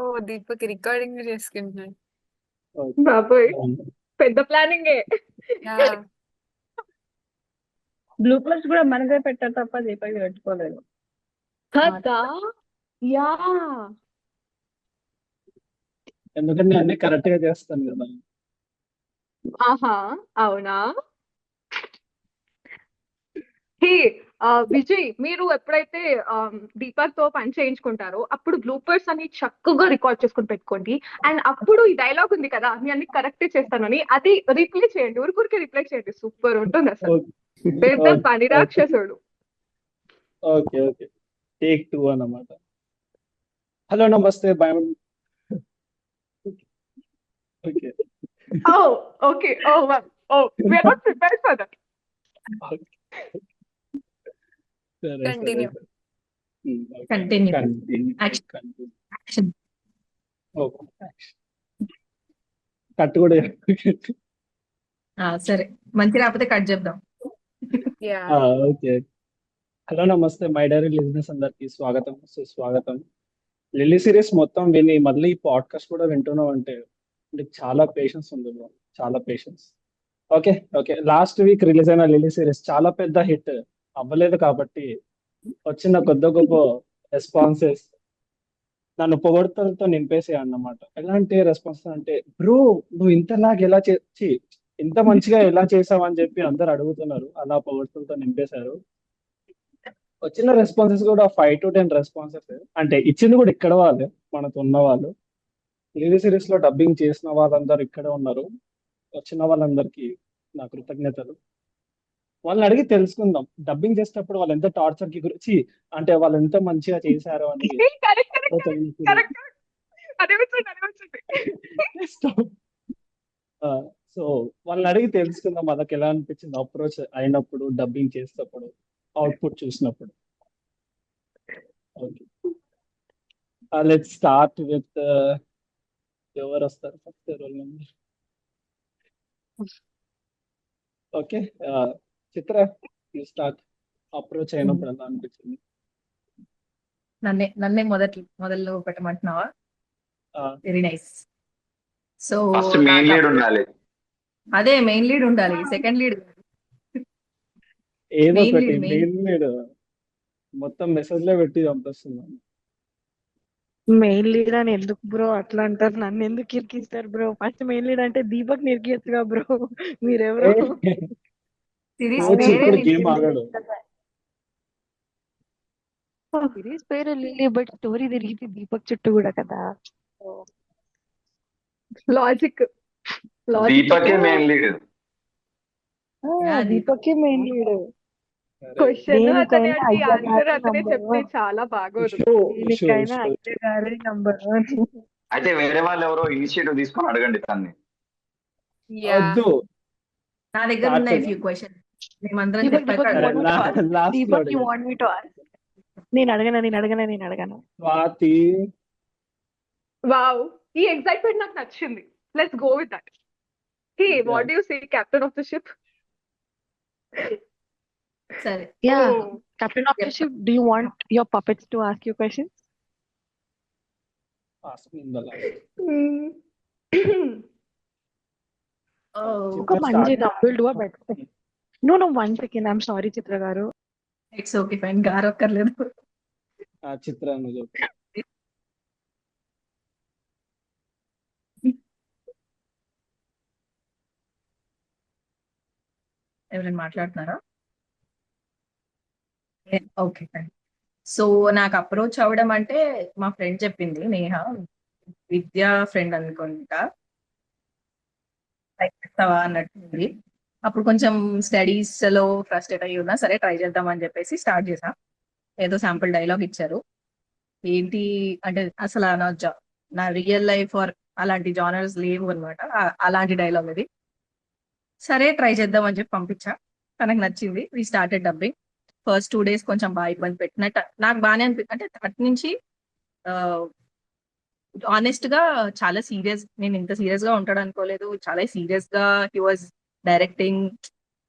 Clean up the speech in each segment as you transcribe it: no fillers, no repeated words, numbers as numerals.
ఓ Deepak recording చేసుకుంటున్నాడు. Okay. బాబోయ్ అవును. పెద్ద ప్లానింగే. యా బ్లూపర్స్ కూడా మనదే పెట్టారు తప్ప దీపక్ పెట్టుకోలేదు. కదా యా ఎందుకంటే నేను అన్ని కరెక్ట్ గా చేస్తాను కదా. ఆహా అవునా. హే విజయ్, మీరు ఎప్పుడైతే దీపక్ తో పని చేయించుకుంటారో అప్పుడు బ్లూపర్స్ అని చక్కగా రికార్డ్ చేసుకుని పెట్టుకోండి. అండ్ అప్పుడు ఈ డైలాగ్ ఉంది కదా, మీ అన్ని కరెక్ట్ చేస్తానని, అది రిప్లై చేయండి, ఊరికూరికి రిప్లై చేయండి. సూపర్ ఉంటుంది అసలు. ఓకే పెద్ద పని ఓకే రాక్షసుడు. Okay okay. టేక్ 2 అన్నమాట. హలో నమస్తే bye. Okay oh okay oh oh we are not prepared for that. సరే సరే కంటిన్యూ. సరే. Okay continue. Continue action. Continue. Action. Okay cut కూడా సరే, మంచి రాకపోతే కట్ చేద్దాం. Yeah okay. హలో నమస్తే మై డైరీ లిజినెస్ అందరికి స్వాగతం సుస్వాగతం. లిల్లీ సిరీస్ మొత్తం విని మళ్ళీ ఈ పాడ్కాస్ట్ కూడా వింటున్నాం అంటే నీకు చాలా పేషెన్స్ ఉంది bro. చాలా patience. Okay okay. Last week release అయిన లిల్లీ సిరీస్ చాలా పెద్ద హిట్ అవ్వలేదు కాబట్టి వచ్చిన కొద్ది గొప్ప రెస్పాన్సెస్ నన్ను పొగడ్తలతో నింపేసాయి అన్నమాట. ఎలాంటి రెస్పాన్స్ అంటే బ్రో నువ్వు ఇంతలాగా ఎలా ఇంత మంచిగా ఎలా చేసావు అని చెప్పి అందరు అడుగుతున్నారు. అలా పొగడ్తలతో నింపేశారు. వచ్చిన రెస్పాన్సెస్ కూడా 5 to 10 రెస్పాన్సెస్. అంటే ఇచ్చింది కూడా ఇక్కడ వాళ్ళే, మనతో ఉన్న వాళ్ళు. టీవీ సిరీస్ లో డబ్బింగ్ చేసిన వాళ్ళందరూ ఇక్కడే ఉన్నారు. వచ్చిన వాళ్ళందరికీ నా కృతజ్ఞతలు. వాళ్ళని అడిగి తెలుసుకుందాం డబ్బింగ్ చేసేటప్పుడు వాళ్ళు ఎంత టార్చర్ కి గురించి, అంటే వాళ్ళు ఎంత మంచిగా చేశారు అని. కరెక్ట్ approach కరెక్ట్ అయినప్పుడు కరెక్ట్. అదే వచ్చింది అదే వచ్చింది. సో వాళ్ళని అడిగి తెలుసుకుందాం వాళ్ళకి ఎలా అనిపించింది అప్రోచ్ అయినప్పుడు, డబ్బింగ్ చేసేటప్పుడు, అవుట్పుట్ చూసినప్పుడు. ఓకే, లెట్ స్టార్ట్ విత్ ఎవరు వస్తారు first roll number. Okay, Chitra you start. Approach అయినప్పుడు ఎలా అనిపించింది? నన్నే మొదలు పెట్టమంటున్నావా? ఆ, very nice. So first main lead ఉండాలి. అదే మెయిన్ లీడ్ ఉండాలి, సెకండ్ లీడ్ ఏదో మెయిన్ ఒకటి లీడ్ మెయిన్. మెయిన్ మొత్తం మెసేజ్ లో పెట్టి చంపేస్తున్నాను. మెయిన్ లీడ్ అని ఎందుకు బ్రో అట్లా అంటారు? నన్ను ఎందుకు ఇరికిస్తారు బ్రో? ఫస్ట్ మెయిన్ లీడ్ అంటే దీపక్ ఇరికియచ్చుగా బ్రో. మీరెవరో సిరీస్ కోచ్ పేరే ఇప్పుడు లిల్లీ గేమ్ ఉంది. ఆడాడు. సిరీస్ పేరు లిల్లీ, బట్ స్టోరీ తిరిగితే దీపక్ చుట్టూ కూడా కదా. లాజిక్ లాజిక్ దీపకే main lead. Yeah, Deepak main lead. Question అతనే దేనికైనా అంటే అయ్య ఆన్సర్ గారే అతనే నంబర్ చెప్తే 1. చాలా బాగోదు. దేనికైనా అయ్య గారే నంబర్ 1. అయితే వేరే వాళ్ళు ఎవరో ఇనిషియేటివ్ తీసుకొని అడగండి తన్ని. యా వద్దు, నా దగ్గర Start ఉన్నాయి చేద్దాం. Few question. మేమందరం దీపక్ చెప్పాక దీపక్ సరే, you want me to ask? Last లో దీపక్ you అడిగాడు. want me to ask? నేను అడగను. స్వాతి వావ్, ఈ ఎక్సైట్మెంట్ నాకు నచ్చింది. Let's go with that. Hey what do you say captain of the ship? సరే. Yeah, Captain of the ship, do you want your puppets to ask you questions? Come on, Jita, we'll do a better thing. No, 1 second. I'm sorry, Chitra garu. It's okay fine, గారొక్కర్లేదు. చిత్ర నువ్వు చెప్పు. ఎవరైనా మాట్లాడుతున్నారా? Okay fine. So నాకు approach అవ్వడం అంటే మా friend చెప్పింది, నేహ, విద్యా ఫ్రెండ్ అనుకుంటా, ఇస్తావా అన్నట్టుంది. అప్పుడు కొంచెం స్టడీస్ లో ఫ్రస్ట్రేట్ అయ్యి ఉన్నా, సరే ట్రై చేద్దాం అని చెప్పేసి స్టార్ట్ చేసా. ఏదో శాంపుల్ డైలాగ్ ఇచ్చారు. ఏంటి అంటే అసలు నా రియల్ లైఫ్ ఆర్ అలాంటి జానర్స్ లేవు అనమాట. అలాంటి డైలాగ్ అది. సరే ట్రై చేద్దాం అని చెప్పి పంపించా. తనకు నచ్చింది. We started dubbing. First 2 days కొంచెం బాగా ఇబ్బంది పెట్టినట్టు నాకు బాగానే అంటే అటు నుంచి ఆనెస్ట్ గా చాలా సీరియస్, నేను ఇంత సీరియస్ గా ఉంటాడు అనుకోలేదు. చాలా సీరియస్ గా హీ వాజ్ డైరెక్టింగ్,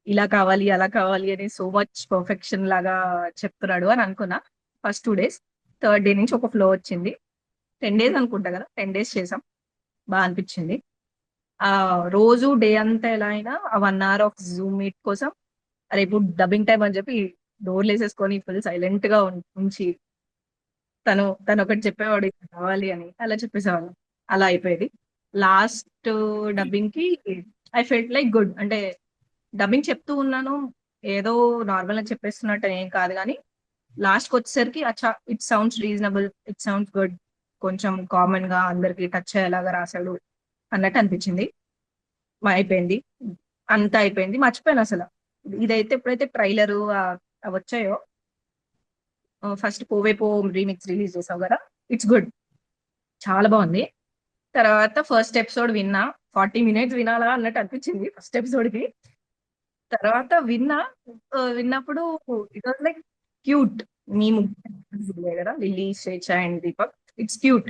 ఇలా కావాలి అలా కావాలి అని సో మచ్ పర్ఫెక్షన్ లాగా చెప్తున్నాడు అని అనుకున్నా ఫస్ట్ 2 days. థర్డ్ డే నుంచి ఒక ఫ్లో వచ్చింది. 10 days అనుకుంటా కదా, 10 days చేసాం. బాగా అనిపించింది. రోజు డే అంతా ఎలా అయినా ఆ 1 hour ఆఫ్ జూమ్ మీట్ కోసం రేపు డబ్బింగ్ టైం అని చెప్పి డోర్లు వేసేసుకొని ఫుల్ సైలెంట్ గా ఉంచి తను ఒకటి చెప్పేవాడు "ఇది కావాలి" అని, అలా చెప్పేసేవాళ్ళం. అలా అయిపోయేది. లాస్ట్ డబ్బింగ్ కి ఐ ఫెల్ట్ లైక్ గుడ్. అంటే డబ్బింగ్ చెప్తూ ఉన్నాను, ఏదో నార్మల్ గా చెప్పేస్తున్నట్టు ఏం కాదు, కానీ లాస్ట్ కి వచ్చేసరికి అచ్చా it sounds reasonable, it sounds good, కొంచెం కామన్ గా అందరికి టచ్ అయ్యేలాగా రాశాడు అన్నట్టు అనిపించింది. అయిపోయింది, అంతా అయిపోయింది, మర్చిపోయాను అసలు. ఇదైతే ఎప్పుడైతే ట్రైలర్ వచ్చాయో, ఫస్ట్ పోవే పో రీమిక్స్ రిలీజ్ చేసావు కదా, ఇట్స్ గుడ్, చాలా బాగుంది. తర్వాత ఫస్ట్ ఎపిసోడ్ విన్నా, 40 minutes వినాలా అన్నట్టు అనిపించింది ఫస్ట్ ఎపిసోడ్ కి. తర్వాత విన్నప్పుడు ఇట్ వాజ్ లైక్ క్యూట్. మీ ముగ్గురు కదా, Lily, Swechha and Deepak, it's cute.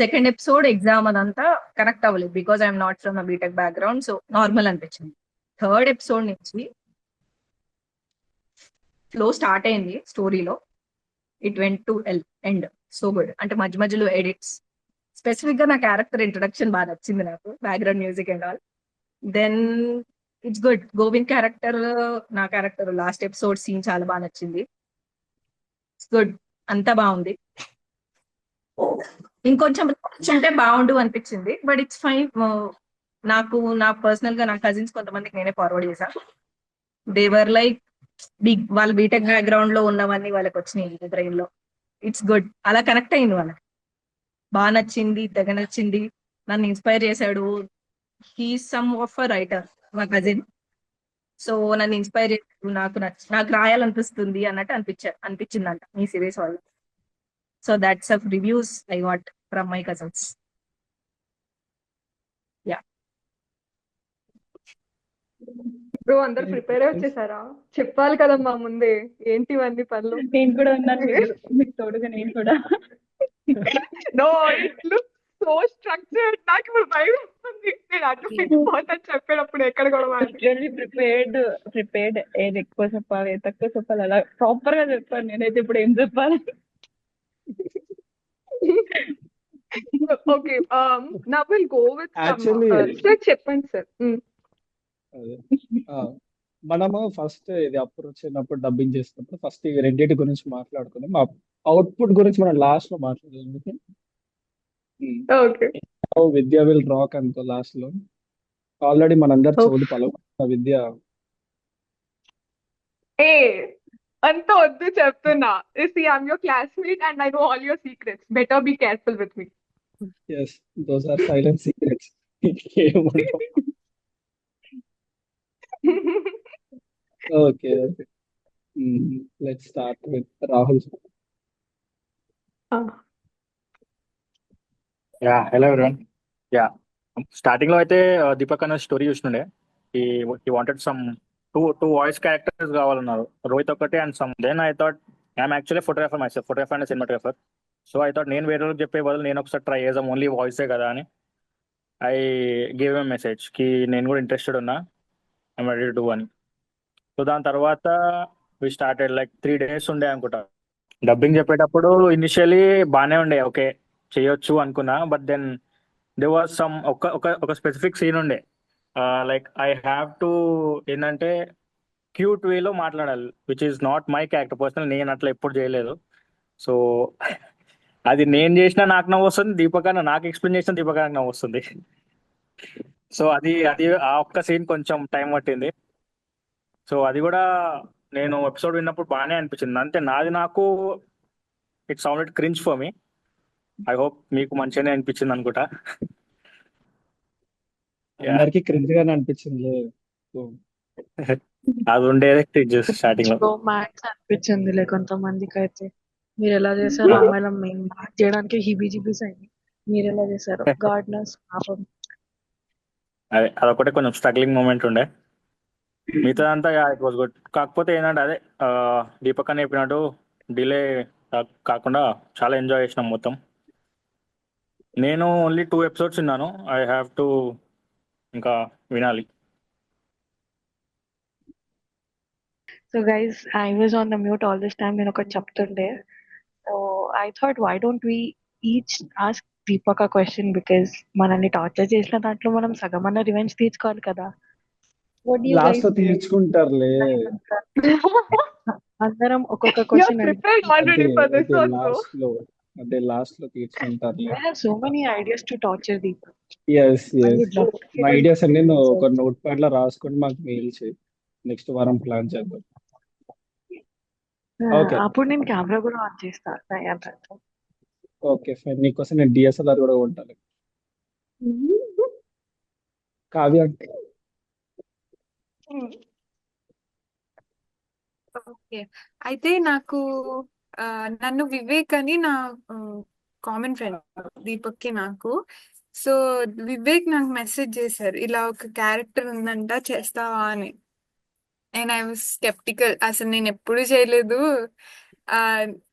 Second episode exam అదంతా కనెక్ట్ అవ్వలేదు because I'm not from BTech background, so normal అనిపించింది. థర్డ్ ఎపిసోడ్ నుంచి ఫ్లో స్టార్ట్ అయింది స్టోరీలో, it went to end so good. అంటే మధ్య మధ్యలో ఎడిట్స్, స్పెసిఫిక్ గా నా క్యారెక్టర్ ఇంట్రడక్షన్ బాగా నచ్చింది నాకు, background music and all. Then it's good. Govind character, నా క్యారెక్టర్ లాస్ట్ ఎపిసోడ్ సీన్ చాలా బాగా నచ్చింది. ఇట్స్ గుడ్, అంతా బాగుంది. ఇంకొంచెం ఉంటే బాగుండు అనిపించింది, బట్ ఇట్స్ ఫైన్. నా పర్సనల్ గా నా కజిన్స్ కొంతమందికి నేనే ఫార్వర్డ్ చేశాను. దేవర్ లైక్ వాళ్ళ బీటెక్ బ్యాక్గ్రౌండ్ లో ఉన్నవన్నీ వాళ్ళకి వచ్చినాయి బ్రెయిన్ లో. ఇట్స్ గుడ్, అలా కనెక్ట్ అయింది వాళ్ళకి, బాగా నచ్చింది, తెగ నచ్చింది, నన్ను ఇన్స్పైర్ చేశాడు. He some of a writer, మా కజిన్. సో నన్ను ఇన్స్పైర్ చేశాడు, నాకు రాయాలనిపిస్తుంది అన్నట్టు అనిపించిందంట మీ సిరీస్ వాళ్ళు. So that's a reviews I got from my cousins. Yeah. Bro అందరు ప్రిపేర్ అయి వచ్చేసారా? చెప్పాలి కదమ్మా ముందే, ఏంటి ఇవన్నీ పనులు? నేను కూడా ఉన్నాను మీకు తోడుగా, నేను కూడా. No, it look so structured. నాకు ఇప్పుడు భయం వస్తుంది, నేను అటు ఇటు పోతాను చెప్పేటప్పుడు ఎక్కడ గొడవ అని. లిటరల్లీ ప్రిపేర్డ్ ఏది ఎక్కువ చెప్పాలి, ఏది తక్కువ చెప్పాలి, అలా ప్రాపర్ గా చెప్పాను. నేనైతే ఇప్పుడు ఏం చెప్పాలి? ఓకే, నా will go with Actually, sir. చెప్పండి సార్. అదే. మనము ఫస్ట్ ఇది అప్రోచ్ అయినప్పుడు డబ్బింగ్ చేసినప్పుడు ఫస్ట్ ఇవి రెండింటి గురించి మాట్లాడుకున్నాం. అవుట్పుట్ గురించి మనం లాస్ట్ లో మాట్లాడేందుకు ఓకే, విద్య విల్ రాక్ అనుకో లాస్ట్ లో. ఆల్రెడీ మనందరు చెవులు పలుకుతున్న విద్య. ఏ అంత వద్దు చెప్తున్నా. See, I'm your classmate and I know all your secrets. Better be careful with me. Yes, those are silent secrets. ఏముండవు. Okay, okay. Let's start with Rahul. Yeah, hello everyone. Yeah, starting లో అయితే దీపక్ అన్న story చూస్తుండే. He wanted some two voice characters కావాలన్నారు, రోహిత్ ఒకటి and some. Then I thought I'm actually photographer myself, photographer and cinematographer. So I thought నేను వేరే వాళ్ళకి చెప్పే బదులు నేను ఒకసారి ట్రై చేద్దాం, ఓన్లీ వాయిసే కదా అని. ఐ గివ్ ఎ మెసేజ్ కి నేను కూడా ఇంట్రెస్టెడ్ ఉన్నా, ఐఎమ్ రెడీ టు డూ అని. సో దాని తర్వాత వి స్టార్టెడ్ లైక్ 3 days ఉండే అనుకుంటా. డబ్బింగ్ చెప్పేటప్పుడు ఇనిషియలీ బాగానే ఉండే, ఓకే చేయొచ్చు అనుకున్నా. But then there was some ఒక స్పెసిఫిక్ సీన్ ఉండే, లైక్ ఐ హ్యావ్ టు ఏంటంటే క్యూట్ వేలో మాట్లాడాలి, which is not my character. Personal నేను అట్లా ఎప్పుడు చేయలేదు. సో అది నేను చేసినా నాకు నవ్వు వస్తుంది, దీపక్ అన్న నాకు ఎక్స్ప్లెయిన్ చేసిన దీపక్ అన్నకు నవ్వు వస్తుంది. సో అది అది ఆ ఒక్క సీన్ కొంచెం టైం పట్టింది. సో అది కూడా నేను ఎపిసోడ్ విన్నప్పుడు బాగానే అనిపించింది. అంతే, నాది నాకు it sounded cringe for me. I hope మీకు మంచిగానే అనిపించింది అనుకుంటా. అందరికి క్రింజ్ గానే అనిపించింది. అది ఉండేది క్రింజ్ స్టార్టింగ్ లో. మ్యాక్స్ అనిపించింది కొంతమందికి అయితే. మీరు ఎలా చేశారో అమ్మాయిల మేము మ్యాచ్ చేయడానికి హిబిజిబిస్ అయింది. మీరు ఎలా చేశారో గార్డెనర్స్ పాపం. అదే, అదొకటే కొంచెం స్ట్రగ్లింగ్ మూమెంట్ ఉండే. మిగతా అంతా ఇట్ వాజ్ గుడ్. కాకపోతే ఏంటంటే అదే దీపక్ అని చెప్పినట్టు డిలే కాకుండా చాలా ఎంజాయ్ చేసినాం మొత్తం. నేను ఓన్లీ 2 episodes విన్నాను, ఐ హ్యావ్ టు ఇంకా వినాలి. So guys, I was on the mute all this time. నేను ఒకటి చెప్తుండే. So I thought why don't we each ask Deepak a question because మనల్ని టార్చర్ చేసిన దాంట్లో మనం సగమన్న రివెంజ్ తీర్చుకోవాలి కదా. వాట్ యూ లాస్ట్ గైస్ లో తీర్చుకుంటారులే. అందరం ఒక్కొక్క You're క్వశ్చన్ prepared అదే already for this అదే one, bro. లాస్ట్ లో లాస్ట్ లో తీర్చుకుంటారులే. I have so many ideas to torture Deepak. Yes I yes would love to మా hear ఐడియాస్ అన్ని నువ్వు his ఒక నోట్ ప్యాడ్ లో రాసుకొని మాకు మెయిల్ చేయి. నెక్స్ట్ వారం ప్లాన్ చేద్దాం. ఓకే అప్పుడు నేను కెమెరా కూడా ఆన్ చేస్తా. Okay fine. నీకోసం నేను డిఎస్ఎల్ఆర్ కూడా ఉంటాను. కావ్య అంటే ఓకే. అయితే నాకు నన్ను వివేక్ అని నా కామన్ ఫ్రెండ్ దీపక్కి నాకు. సో వివేక్ నాకు మెసేజ్ చేశారు, ఇలా ఒక క్యారెక్టర్ ఉందంట చేస్తావా అని. అండ్ ఐ వాజ్ స్కెప్టికల్, అసలు నేను ఎప్పుడు చేయలేదు.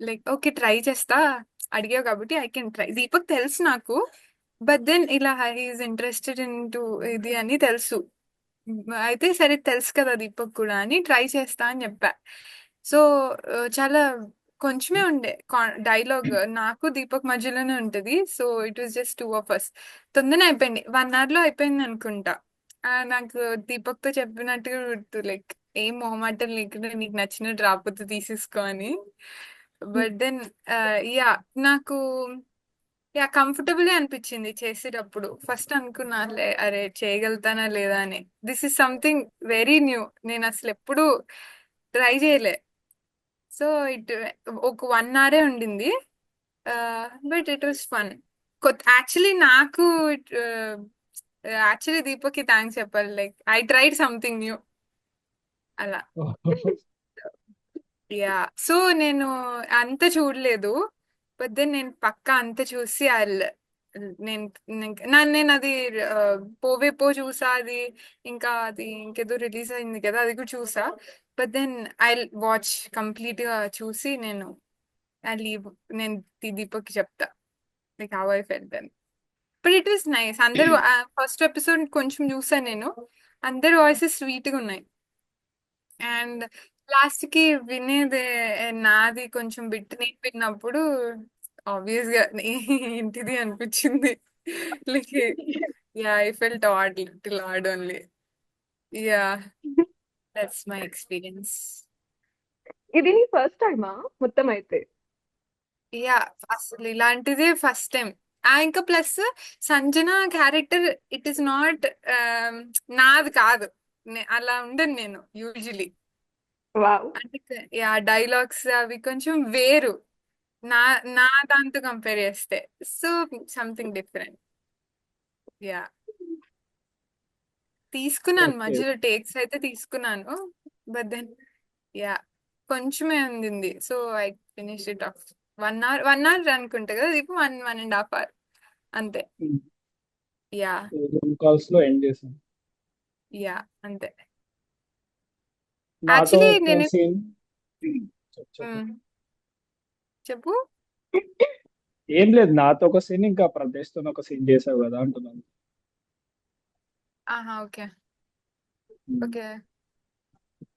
లైక్ ఓకే ట్రై చేస్తా, అడిగావు కాబట్టి ఐ కెన్ ట్రై. దీపక్ తెలుసు నాకు, బట్ దెన్ ఇలా హీఈస్ ఇంట్రెస్టెడ్ ఇన్ టు ఇది అని తెలుసు. అయితే సరే తెలుసు కదా దీపక్ కూడా అని ట్రై చేస్తా అని చెప్పా. సో చాలా కొంచెమే ఉండే డైలాగ్ నాకు దీపక్ మధ్యలోనే ఉంటది. So it was just 2 of us. తొందరనే అయిపోయింది, 1 hour లో అయిపోయింది అనుకుంటా. నాకు దీపక్ తో చెప్పినట్టుగా గుర్తు, లైక్ ఏం మొహమాటం లేకుండా నీకు నచ్చినట్టు రాకపోతే తీసేసుకో అని. బట్ దెన్ యా నాకు కంఫర్టబుల్ అనిపించింది చేసేటప్పుడు. ఫస్ట్ అనుకున్నా అరే చేయగలుగుతానా లేదా అని. This is something very new, నేను అసలు ఎప్పుడు ట్రై చేయలే. సో ఒక 1 hour ఉండింది, but it was fun. Actually నాకు యాక్చువల్లీ దీపక్కి థ్యాంక్స్ చెప్పాలి, like I tried something new అలా. యా సో నేను అంత చూడలేదు, బట్ దెన్ నేను పక్కా అంత చూసి నేను నేను అది పోవే పో చూసా, అది ఇంకా అది ఇంకేదో రిలీజ్ అయింది కదా అది కూడా చూసా. But then I watch complete గా చూసి నేను నేను దీపక్కి చెప్తా లైక్ హౌ ఐ ఫెల్ట్ అని. But it was nice. అందరూ ఫస్ట్ ఎపిసోడ్ కొంచెం చూసాను నేను, అందరి వాయిసెస్ స్వీట్ గా ఉన్నాయి. అండ్ లాస్ట్ కి వినేది నాది కొంచెం బిట్ నేను విన్నప్పుడు ఆబ్వియస్ గా ఏంటిది అనిపించింది. Like yeah I felt odd, little odd only. Yeah that's my experience. ఇది నీ ఫస్ట్ టైమా మొత్తం అయితే? యా అసలు ఇలాంటిదే ఫస్ట్ టైం. ఇంకా plus Sanjana character it is not నాది కాదు. అలా ఉండను నేను యూజువలీ. వావ్. అంటే యా డైలాగ్స్ అవి కొంచెం వేరు నా నా దాంతో కంపేర్ చేస్తే. So something different. యా తీసుకున్నాను ఓకే మధ్యలో టేక్స్ అయితే తీసుకున్నాను, బట్ దెన్ యా కొంచెమే ఉంది. So I finish it of 1 hour అనుకుంటా కదా, ఇది 1.5 hour అంతే. యా జూమ్ కాల్స్ లో ఎండ్ చేసాను. యా అంతే. నాతో యాక్చువల్లీ ఒక నేను సీన్ మ్, చెప్పు. ఏం లేదు, నాతో ఒక సీన్ ఇంకా ప్రదేశ్ తో ఒక సీన్ చేసావు కదా అంటున్నాను. ఆహా ఓకే ఓకే,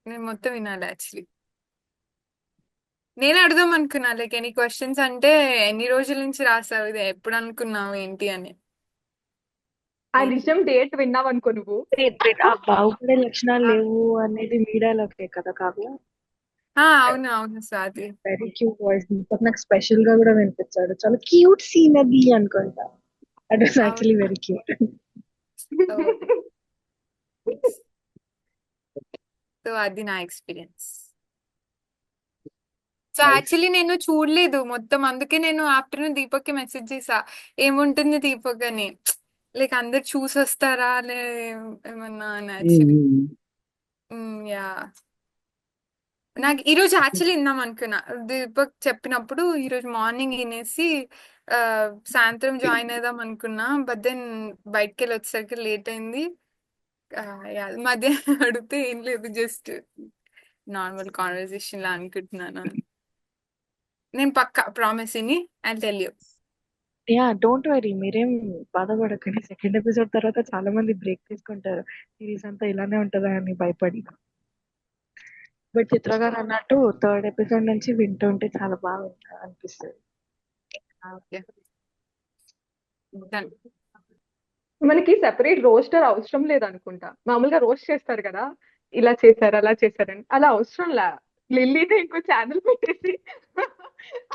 నేను మొత్తం వినాలి యాక్చువల్లీ. నేను అడుగుదాం అనుకున్నా లైక్ ఎనీ క్వశ్చన్స్ అంటే ఎన్ని రోజుల నుంచి రాసావు, ఇది ఎప్పుడు అనుకున్నావు ఏంటి అని. ఆ నిజం డేట్ విన్నావు అనుకో నువ్వు. ఆ బాగుపడే లక్షణాలు లేవు అనేది మీడియాలోకే కదా కావ్య. అవును అవును Swathi. Very cute voice. Deepak నాకు స్పెషల్ గా కూడా వినిపించాడు. చాలా క్యూట్ సీన్ అది అనుకుంటా. దట్ వాస్ యాక్చువల్లీ అవును. Very cute. సో అది నా ఎక్స్పీరియన్స్. So nice. యాక్చువల్లీ నేను చూడలేదు మొత్తం, అందుకే నేను ఆఫ్టర్నూన్ దీపక్ కి మెసేజ్ చేసా ఏముంటుంది దీపక్ అని, లైక్ అందరు చూసి వస్తారా లే ఏమన్నా అని యాక్చువల్లీ. యా నాకు ఈరోజు యాక్చువల్లీ విందాం అనుకున్నా, దీపక్ చెప్పినప్పుడు ఈరోజు మార్నింగ్ వినేసి సాయంత్రం జాయిన్ అవుదాం అనుకున్నా. బట్ దెన్ బయటకు వెళ్ళి వచ్చేసరికి లేట్ అయింది. మధ్యాహ్నం అడిగితే ఏం లేదు, జస్ట్ నార్మల్ కాన్వర్సేషన్ లా అనుకుంటున్నాను. నేను పక్కా ప్రామిస్ ఇని I tell you. Yeah don't worry, మీరేం బాధపడకండి. సెకండ్ ఎపిసోడ్ తర్వాత చాలా మంది బ్రేక్ తీసుకుంటారు, సిరీస్ అంతా ఇలానే ఉంటుందా అని భయపడి. బట్ చిత్ర గారు అన్నట్టు థర్డ్ ఎపిసోడ్ నుంచి వింటుంటే చాలా బాగా అనిపిస్తుంది. Okay Done. మనకి సెపరేట్ రోస్టర్ అవసరం లేదనుకుంటా. మామూలుగా రోస్ట్ చేస్తారు కదా, ఇలా చేశారు అలా చేశారని. అలా అవసరం లే. లిల్లీనే ఇంకో ఛానల్ పెట్టేసి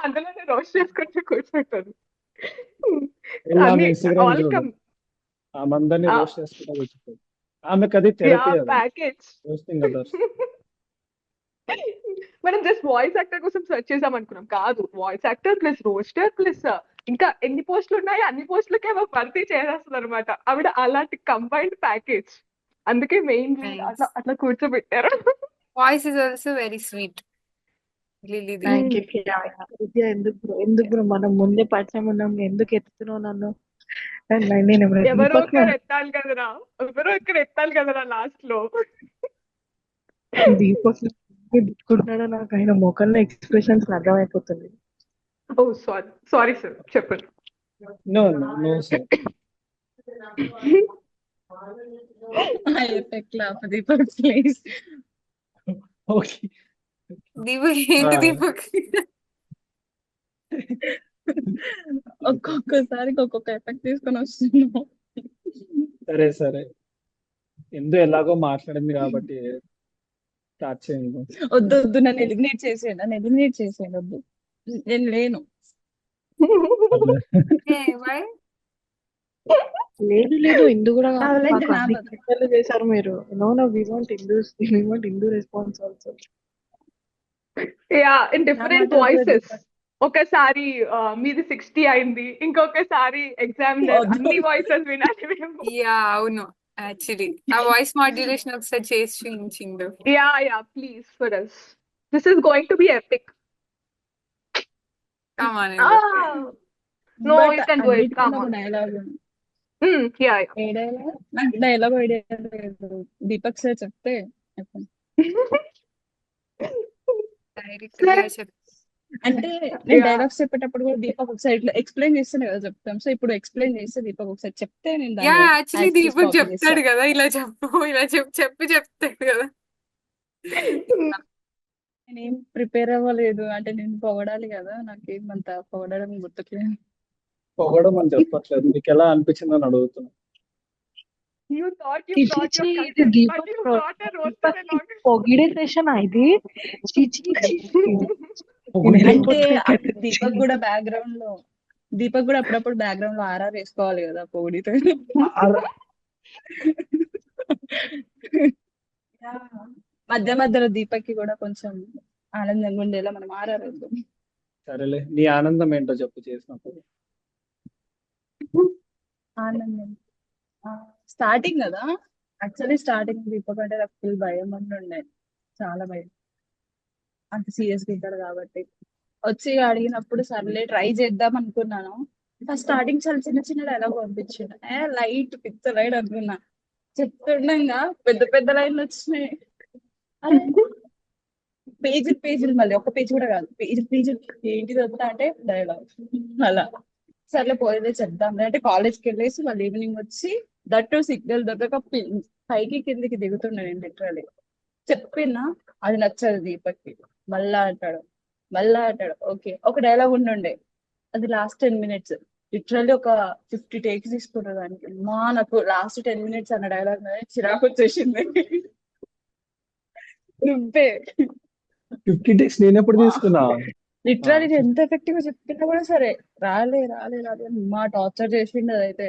అందులోనే రోస్ట్ చేసుకుంటూ కూర్చుంటారు. ఇలా ఆమె అన్ని ఇన్స్టాగ్రామ్ ఆల్ చూడు కమ్ ఆమె అందరినీ రోస్ట్ చేసుకుంటా కూర్చుంటుంది. ఆమెకు అది థెరపీ అది ప్యాకేజ్. Roasting others. మనం జస్ట్ వాయిస్ యాక్టర్ కోసం సెర్చ్ చేసాం అనుకున్నాం. కాదు, voice actor plus roster plus ఇంకా ఎన్ని పోస్టులు ఉన్నాయో అన్ని పోస్టులకే ఆమె భర్తీ చేసేస్తుంది అనమాట. ఆవిడ అలాంటి కంబైన్డ్ ప్యాకేజ్. అందుకే మెయిన్ Nice. అట్లా అట్లా కూర్చోబెట్టారు. Voice is also very sweet. Lily di. Thank you Vidya. ఎందుకు బ్రో మనం ముందే పరిచయం ఉన్నాం, ఎందుకు ఎత్తుతున్నావు నన్ను? నేను ఎవరో దీపక్ ఒకరు ఎత్తాలి కదరా, ఎవరో ఒకరు ఎత్తాలి కదరా లాస్ట్ లో. దీపక్ తిట్టుకుంటున్నాడో నాకు ఆయన ముఖంలో ఎక్స్ప్రెషన్స్ అర్థమైపోతుంది. ఓ సారీ సారీ సార్, చెప్పండి. No no no sir. I effect laugh Deepak, please. Okay. Deepak, ఏంటి Deepak? ఒక్కొక్కసారి ఒక్కొక్క ఎఫెక్ట్ తీసుకొని వస్తున్నావు. సరే సరే, ఎందు ఎలాగో మాట్లాడింది కాబట్టి స్టార్ట్ చేయండి. వద్దు వద్దు, నన్ను ఎలిమినేట్ చేసేయండి వద్దు, నేను లేను. Hey, why? లేదు ఇందు కూడా కావాలంటే నా అన్ని బదులు. క్వశ్చన్లు చేశారు మీరు. No we want Indu response also. Yeah, in different నా మాట వాయిసెస్. వద్దు. ఒకసారి మీది 60 అయింది, ఇంకొకసారి ఎగ్జామినర్. వద్దు. అన్ని వాయిసెస్ వినాలి మేము. Yeah, అవును. Actually, ఆ వాయిస్ మాడ్యులేషన్ ఒకసారి చేసి చూపించిండు. Yeah please for us. This is going to be epic. Come on, Ah, Indu. no, But you can do it. అన్నిటికన్నా Come ఒక on. Dialogue Yeah. A dialogue? నాకు డైలాగ్ ఐడియా లేదు. Deepak sir చెప్తే చెప్పండి. Direct గా చెప్. అంటే నేను Yeah. డైలాగ్స్ చెప్పేటప్పుడు కూడా దీపక్ ఒకసారి ఇట్లా ఎక్స్ప్లెయిన్ చేస్తేనే కదా చెప్తాం. సో ఇప్పుడు ఎక్స్ప్లెయిన్ చేస్తే దీపక్ ఒకసారి చెప్తే నేను యా, దాన్ని actually as it is Deepak copy చెప్తాడు చేస్తా. కదా, ఇలా చెప్పు చెప్తాడు కదా. నేనేం ప్రిపేర్ అవ్వలేదు, అంటే నేను పొగడాలి కదా, నాకేం అంత పొగడడం గుర్తులేదు. పొగడం అని చెప్పట్లేదు, మీకు ఎలా అనిపించింది అని అడుగుతున్నా. You thought you ఇది brought your ఇది content, Deepak but you brought a roaster along. పొగిడే సెషన్ ఇది. చీచి అంటే దీపక్ కూడా అప్పుడప్పుడు బ్యాక్గ్రౌండ్ లో ఆర్ఆర్ వేసుకోవాలి కదా పొగిడితే. మధ్య మధ్యలో దీపక్ కి కూడా కొంచెం ఆనందంగా ఉండేలా మనం ఆర్ఆర్ వేద్దాం. సరేలే, నీ ఆనందం ఏంటో చెప్పు చేసినప్పుడు. ఆనందం స్టార్టింగ్ కదా, యాక్చువల్లీ స్టార్టింగ్ దీపక్ అంటే నాకు ఫుల్ భయం ఉండే, చాలా భయం. అంత సీరియస్ ఉంటాడు కాబట్టి వచ్చి అడిగినప్పుడు సర్లే ట్రై చేద్దాం అనుకున్నాను. ఫస్ట్ స్టార్టింగ్ చాలా చిన్న చిన్న డైలాగ్ పంపించాను, లైట్ పిచ్చ లైట్ అనుకున్నా. చెప్తుండగా పెద్ద పెద్ద లైన్లు వచ్చినాయి. పేజీలు మళ్ళీ ఒక పేజ్ కూడా కాదు, పేజీలు ఏంటిది వస్తా అంటే డైలాగ్. అలా సర్లే పోయేదే చెప్దాం అంటే కాలేజ్కి వెళ్ళేసి మళ్ళీ ఈవినింగ్ వచ్చి దట్టు సిగ్నల్ దొరక పైకి కిందికి దిగుతుండే నేను లిటరలీ. చెప్పినా అది నచ్చదు దీపక్కి. మళ్ళా అంటాడు. ఓకే, ఒక డైలాగ్ ఉండుండే, అది లాస్ట్ 10 minutes. లిటరల్లీ ఒక 50 takes తీసుకున్నారు దానికి. నాకు లాస్ట్ 10 minutes అన్న డైలాగ్ చిరాకు వచ్చేసింది. నువ్వే 50 days నేను ఎప్పుడు తీసుకున్నా? లిటరల్లీ ఎంత ఎఫెక్టివ్ గా చెప్పినా కూడా సరే రాలే మా టార్చర్ చేసిండు అదైతే.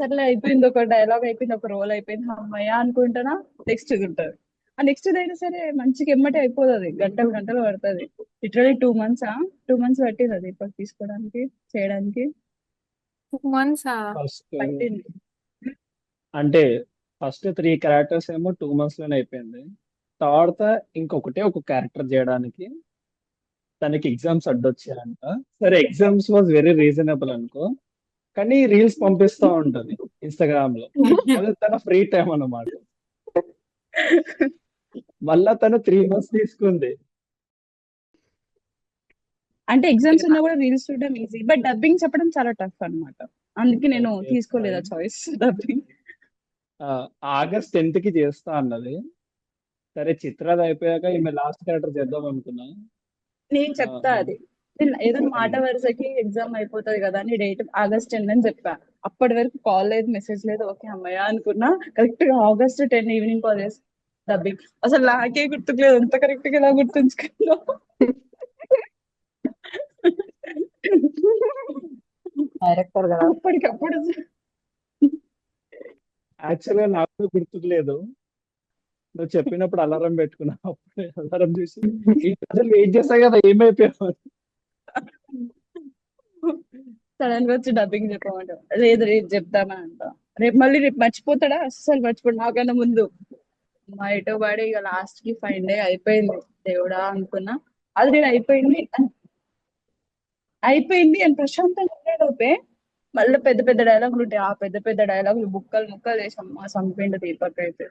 సర్లే అయిపోయింది, ఒక డైలాగ్ అయిపోయింది, ఒక రోల్ అయిపోయింది, అమ్మయ్య అనుకుంటున్నా. నెక్స్ట్ ఉంటుంది, ఆ నెక్స్ట్ అయినా సరే మంచిగా ఎమ్మటే అయిపోతుంది, గంటలు పడుతుంది. లిటరల్లీ 2 months పట్టింది అది ఇప్పుడు తీసుకోవడానికి చేయడానికి. 2 months. ఫస్ట్ పట్టింది. అంటే ఫస్ట్ 3 characters ఏమో 2 months లోనే అయిపోయింది. తర్వాత ఒక క్యారెక్టర్ చేయడానికి తనకి ఎగ్జామ్స్ అడ్డొచ్చాయంట. సరే, ఎగ్జామ్స్ వాజ్ వెరీ రీజనబుల్ అనుకో, కానీ రీల్స్ పంపిస్తా ఉంటది ఇన్స్టాగ్రామ్ లో. అది తన ఫ్రీ టైం అన్నమాట. మళ్ళా తను 3 months తీసుకుంది. అంటే ఎగ్జామ్స్ ఉన్నా కూడా రీల్స్ చూడడం ఈజీ, బట్ డబ్బింగ్ చెప్పడం చాలా టఫ్ అన్నమాట. అందుకే నేను Okay, తీసుకోలేదు fine. Choice dubbing. August 10th కి చేస్తా అన్నది. సరే, చిత్రాది అయిపోయాక ఈమె లాస్ట్ క్యారెక్టర్ చేద్దాం అనుకున్నా. నేను చెప్తా అది నేను ఏదైనా మాట వరుసకి ఎగ్జామ్ అయిపోతుంది కదా అని డేట్ ఆగస్ట్ 10 అని చెప్పా. అప్పటి వరకు కాల్ లేదు, మెసేజ్ లేదు. ఓకే అమ్మయ్య అనుకున్నా. కరెక్ట్ గా ఆగస్ట్ 10 ఈవినింగ్ కాల్ చేసి డబ్బింగ్. అసలు నాకే గుర్తుకులేదు, అంత కరెక్ట్ గా ఎలా గుర్తుంచుకున్నా. డైరెక్టర్ కదా. అప్పటికప్పుడు యాక్చువల్ గా నాకు గుర్తుకు లేదు. నువ్వు చెప్పినప్పుడు అలారం పెట్టుకున్నా. అప్పుడే అలారం చూసి ఈ రోజులు వెయిట్ చేస్తా కదా ఏమైపోయావు. సడన్ గా వచ్చి డబ్బింగ్ చెప్పమంట. లేదు రేపు చెప్తామా అంట. రేపు మర్చిపోతాడా? అస్సలు మర్చిపోడు నాకన్నా ముందు. మా ఎటో పడి ఇక లాస్ట్ కి 5 డే అయిపోయింది. దేవుడా అనుకున్నా. అది నేను అయిపోయింది అని ప్రశాంతంగా ఉండేలోపే మళ్ళీ పెద్ద పెద్ద డైలాగులు ఉంటాయి. ఆ పెద్ద పెద్ద డైలాగులు ముక్కలు ముక్కలు చేసాం మా సంపిండ దీపక్ అయితే.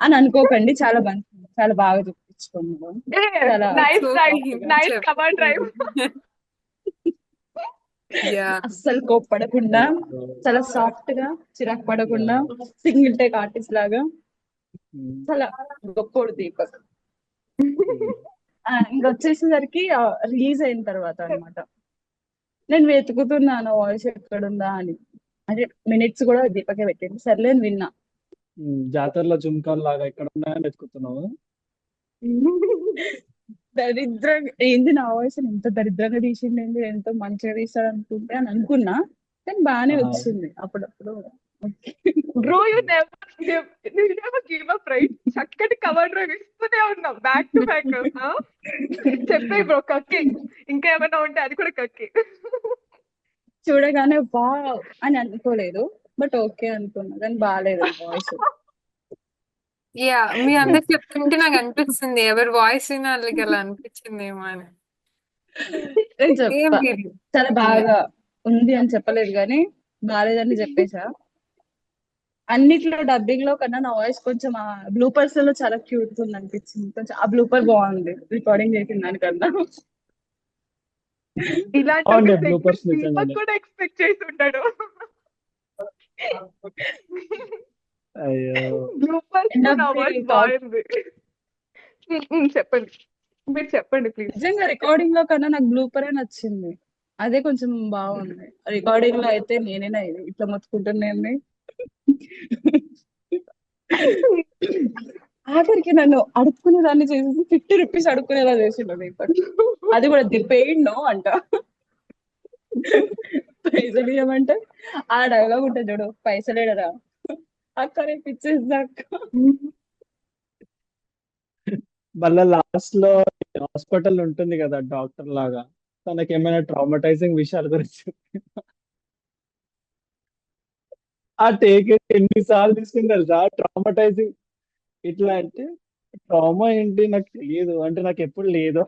అని అనుకోకండి, చాలా బాగా చూపించుకున్నాను. చాలా nice So drive, cute. Nice cover drive. Yeah. అస్సలు కోప్పడకుండా, చాలా సాఫ్ట్ గా, చిరాకు పడకుండా, సింగిల్ టేక్ ఆర్టిస్ట్ లాగా చాలా గొప్పోడు దీపక్. ఇంకొచ్చేసరికి రిలీజ్ అయిన తర్వాత అన్నమాట నేను వెతుకుతున్నాను వాయిస్ ఎక్కడుందా అని. అంటే మినిట్స్ కూడా దీపకే పెట్టింది. సర్లే అని విన్నా. జాతరలో జుంకాలు లాగా ఎక్కడ ఉన్నాయని వెతుకుతున్నావు. దరిద్రంగా ఏంది నా వాయిస్ ఎంత దరిద్రంగా తీసింది, ఎంతో మంచిగా తీస్తాడు అనుకుంటే అని అనుకున్నా. కానీ బాగానే వచ్చింది అప్పుడప్పుడు. Bro you never give up right. చక్కటి కవర్ డ్రైవ్ ఇస్తూనే ఉన్నాం బ్యాక్ టు బ్యాక్. చెప్పే బ్రో కక్కి, ఇంకా ఏమైనా ఉంటే అది కూడా కక్కి. చూడగానే వా అని అనుకోలేదు, బట్ ఓకే అనుకున్నా. కానీ బాగాలేదు వాయిస్. యా, మీ అందరు చెప్తుంటే నాకు అనిపిస్తుంది ఎవరి వాయిస్ వినా వాళ్ళకి అలా అనిపించిందేమో అని. నేను ఏం చెప్తా, లేదు. చాలా బాగా ఉంది అని చెప్పలేదు కానీ బాగాలేదని చెప్పేసా. అన్నిట్లో డబ్బింగ్ లో కన్నా నా వాయిస్ కొంచెం ఆ బ్లూపర్స్ లో చాలా క్యూట్ ఉంది అనిపించింది. కొంచెం ఆ బ్లూపర్ బాగుంది రికార్డింగ్ చేసిన దానికన్నా. ఇలాంటి అవును, ఒక bloopers segment నిజంగానే. దీపక్ కూడా ఎక్స్పెక్ట్ చేసి ఉంటాడు. అయ్యో, బ్లూపర్స్ End లో of నా the వాయిస్ talk. బాగుంది. చెప్పండి, మీరు చెప్పండి ప్లీజ్. నిజంగా రికార్డింగ్ లో కన్నా నాకు బ్లూపరే నచ్చింది. అదే కొంచెం బాగుంది. రికార్డింగ్ లో అయితే నేనేనా ఇది ఇట్లా మొత్తుకుంటున్నాను. ఆఖరికి నన్ను అడుక్కునే దాన్ని చేసేసి 50 రూపీస్ అడుక్కునేలా చేసిండు దీపక్. అది కూడా పెయిడ్ నో అంట. పైసలు ఇవ్వమంటే ఆ డైలాగ్ ఉంటుంది చూడు, పైసలు ఏడరా అక్క రేపు ఇచ్చేసాక. మళ్ళా లాస్ట్ లో హాస్పిటల్ ఉంటుంది కదా డాక్టర్ లాగా, తనకి ఏమైనా ట్రామటైజింగ్ విషయాల గురించి ఆ టేక్ ఎన్నిసార్లు తీసుకుని తెలుసా ట్రామటైజింగ్. ఇట్లా అంటే ట్రామా ఏంటి నాకు తెలియదు అంటే నాకు ఎప్పుడు లేదు.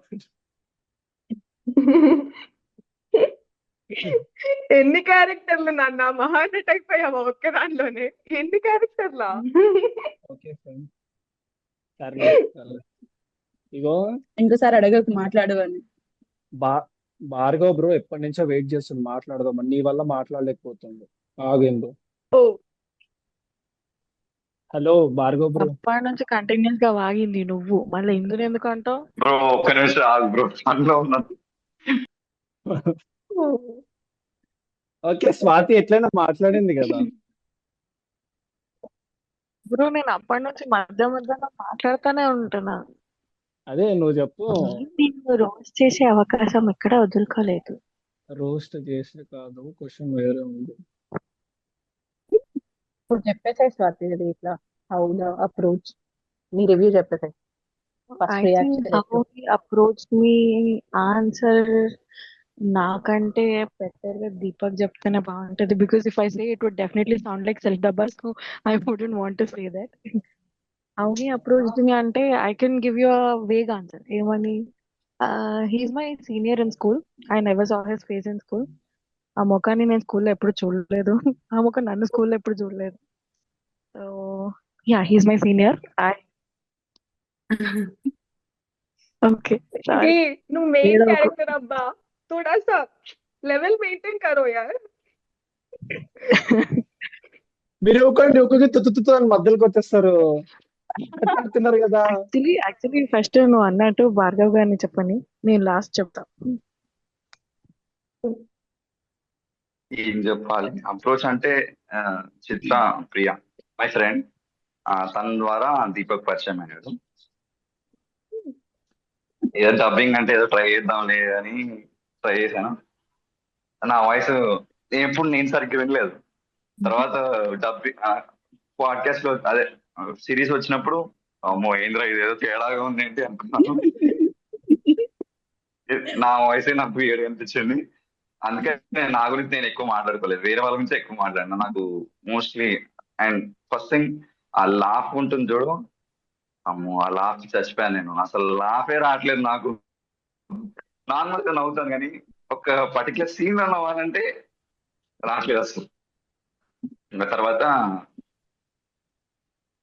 ఎన్ని క్యారెక్టర్లు నాన్న, మహానటి అయిపోయావా ఒక్క దానిలోనే? ఎన్ని క్యారెక్టర్లా? ఓకే ఫ్రెండ్, సర్లే సర్లే. ఇగో ఇంకోసారి అడగకు మాట్లాడు అని. బా భార్గవ్ బ్రో ఎప్పటి నుంచో వెయిట్ చేస్తుంది మాట్లాడదామని, నీ వల్ల మాట్లాడలేకపోతుంది. ఆగిండు. ఓ హలో భార్గవ్ బ్రో. అప్పటి నుంచి కంటిన్యూస్ గా వాగింది నువ్వు, మళ్ళీ ఇందులో ఎందుకు అంటావు? బ్రో ఒక్క నిమిషం ఆగు బ్రో, అందులో ఉన్నాను. ఓకే, స్వాతి ఎట్లయినా మాట్లాడింది కదా. బ్రో నేను అప్పటి నుంచి మధ్య మధ్యలో మాట్లాడుతూనే ఉంటున్నా. అదే నువ్వు చెప్పు. నేను రోస్ట్ చేసే అవకాశం ఎక్కడ వదులుకోలేదు. రోస్ట్ చేసే కాదు, క్వశ్చన్ వేరే ఉంది. ఇప్పుడు చెప్పేసాయి స్వాతి, ఇది ఇట్లా హౌ ద అప్రోచ్, నీ రివ్యూ చెప్పేసాయి. First I think reaction how he approached me, answer నాకంటే బెటర్ గా దీపక్ చెప్తేనే బాగుంటది. Because if I say it would definitely sound like self డబ్బా, so I wouldn't want to say that. How he approached me అంటే I can give you a vague answer. ఏమని, he's my senior in school. I never saw his face in school. ఆ ముఖాన్ని నేను స్కూల్లో ఎప్పుడు చూడలేదు, ఆ ముఖం నన్ను స్కూల్లో ఎప్పుడు చూడలేదు. So yeah, he's my senior. Okay sorry. ఏ, నువ్వు మెయిన్ క్యారెక్టర్ అబ్బా, थोड़ा सा लेवल मेंटेन करो यार. మీరు ఒకటి ఒక్కొక్క తుత్తు అని మధ్యలోకి వచ్చేస్తారు. మాట్లాడుతున్నారు కదా. యాక్చువల్లీ ఫస్ట్ నువ్వు అన్నట్టు భార్గవ్ గారిని చెప్పని, నేను లాస్ట్ చెప్తా. ఏం చెప్పాలి అప్రోచ్ అంటే ఆ, చిత్ర ప్రియ మై ఫ్రెండ్, తన ద్వారా దీపక్ పరిచయం అయ్యాడు. ఏదో డబ్బింగ్ అంటే ఏదో ట్రై చేద్దాంలే అని ట్రై చేశాను. నా వాయిస్ ఎప్పుడు నేను సరిగ్గా వినలేదు. తర్వాత డబ్బింగ్ పాడ్కాస్ట్ లో అదే సిరీస్ వచ్చినప్పుడు అమ్మో ఏంద్రా ఇదేదో తేడాగా ఉంది ఏంటి అనుకున్నాను. నా వాయిస్ నాకు weird గా అనిపించింది. అందుకే నా గురించి నేను ఎక్కువ మాట్లాడుకోలేదు, వేరే వాళ్ళ గురించి ఎక్కువ మాట్లాడినా. నాకు మోస్ట్లీ అండ్ ఫస్ట్ థింగ్ ఆ లాఫ్ ఉంటుంది చూడు, అమ్మో ఆ లాఫ్ చచ్చిపోయాను నేను. అసలు లాఫే రావట్లేదు నాకు. నార్మల్ గా నవ్వుతాను కానీ ఒక పర్టికులర్ సీన్ లో నవ్వాలంటే రావట్లేదు అసలు. ఇంకా తర్వాత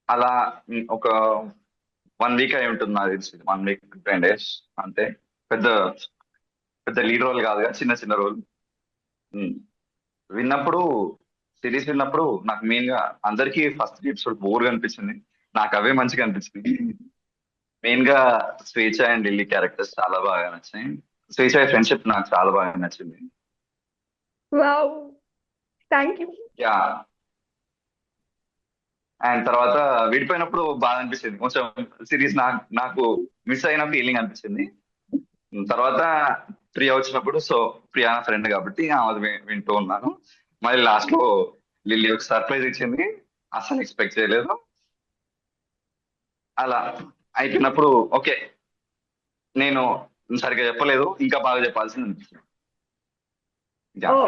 అలా ఒక 1 వీక్ అయి ఉంటుంది నాకు తెలిసి, 1 వీక్ 10 days అంతే. పెద్ద పెద్ద లీడ్ రోల్ కాదుగా, చిన్న చిన్న రోల్. విన్నప్పుడు సిరీస్ విన్నప్పుడు నాకు మెయిన్ గా అందరికీ ఫస్ట్ ఎపిసోడ్ బోర్ గా అనిపించింది, నాకు అవే మంచిగా అనిపించింది. మెయిన్ గా స్వేచ్ఛ అండ్ లిల్లీ క్యారెక్టర్స్ చాలా బాగా నచ్చాయి. స్వేచ్ఛ ఫ్రెండ్షిప్ నాకు చాలా బాగా నచ్చింది. Wow, thank you. Yeah, and తర్వాత విడిపోయినప్పుడు బాగా అనిపించింది కొంచెం. సిరీస్ నాకు మిస్ అయిన ఫీలింగ్ అనిపించింది. తర్వాత ప్రియా వచ్చినప్పుడు, సో ప్రియా నా ఫ్రెండ్ కాబట్టి ఆమె వింటూ ఉన్నాను. మళ్ళీ లాస్ట్ లో లిల్లీ ఒక సర్ప్రైజ్ ఇచ్చింది, అసలు ఎక్స్పెక్ట్ చేయలేదు. అలా అయిపోయినప్పుడు ఓకే, నేను సరిగ్గా చెప్పలేదు, ఇంకా బాగా చెప్పాల్సింది అనిపించింది. యా. ఓ,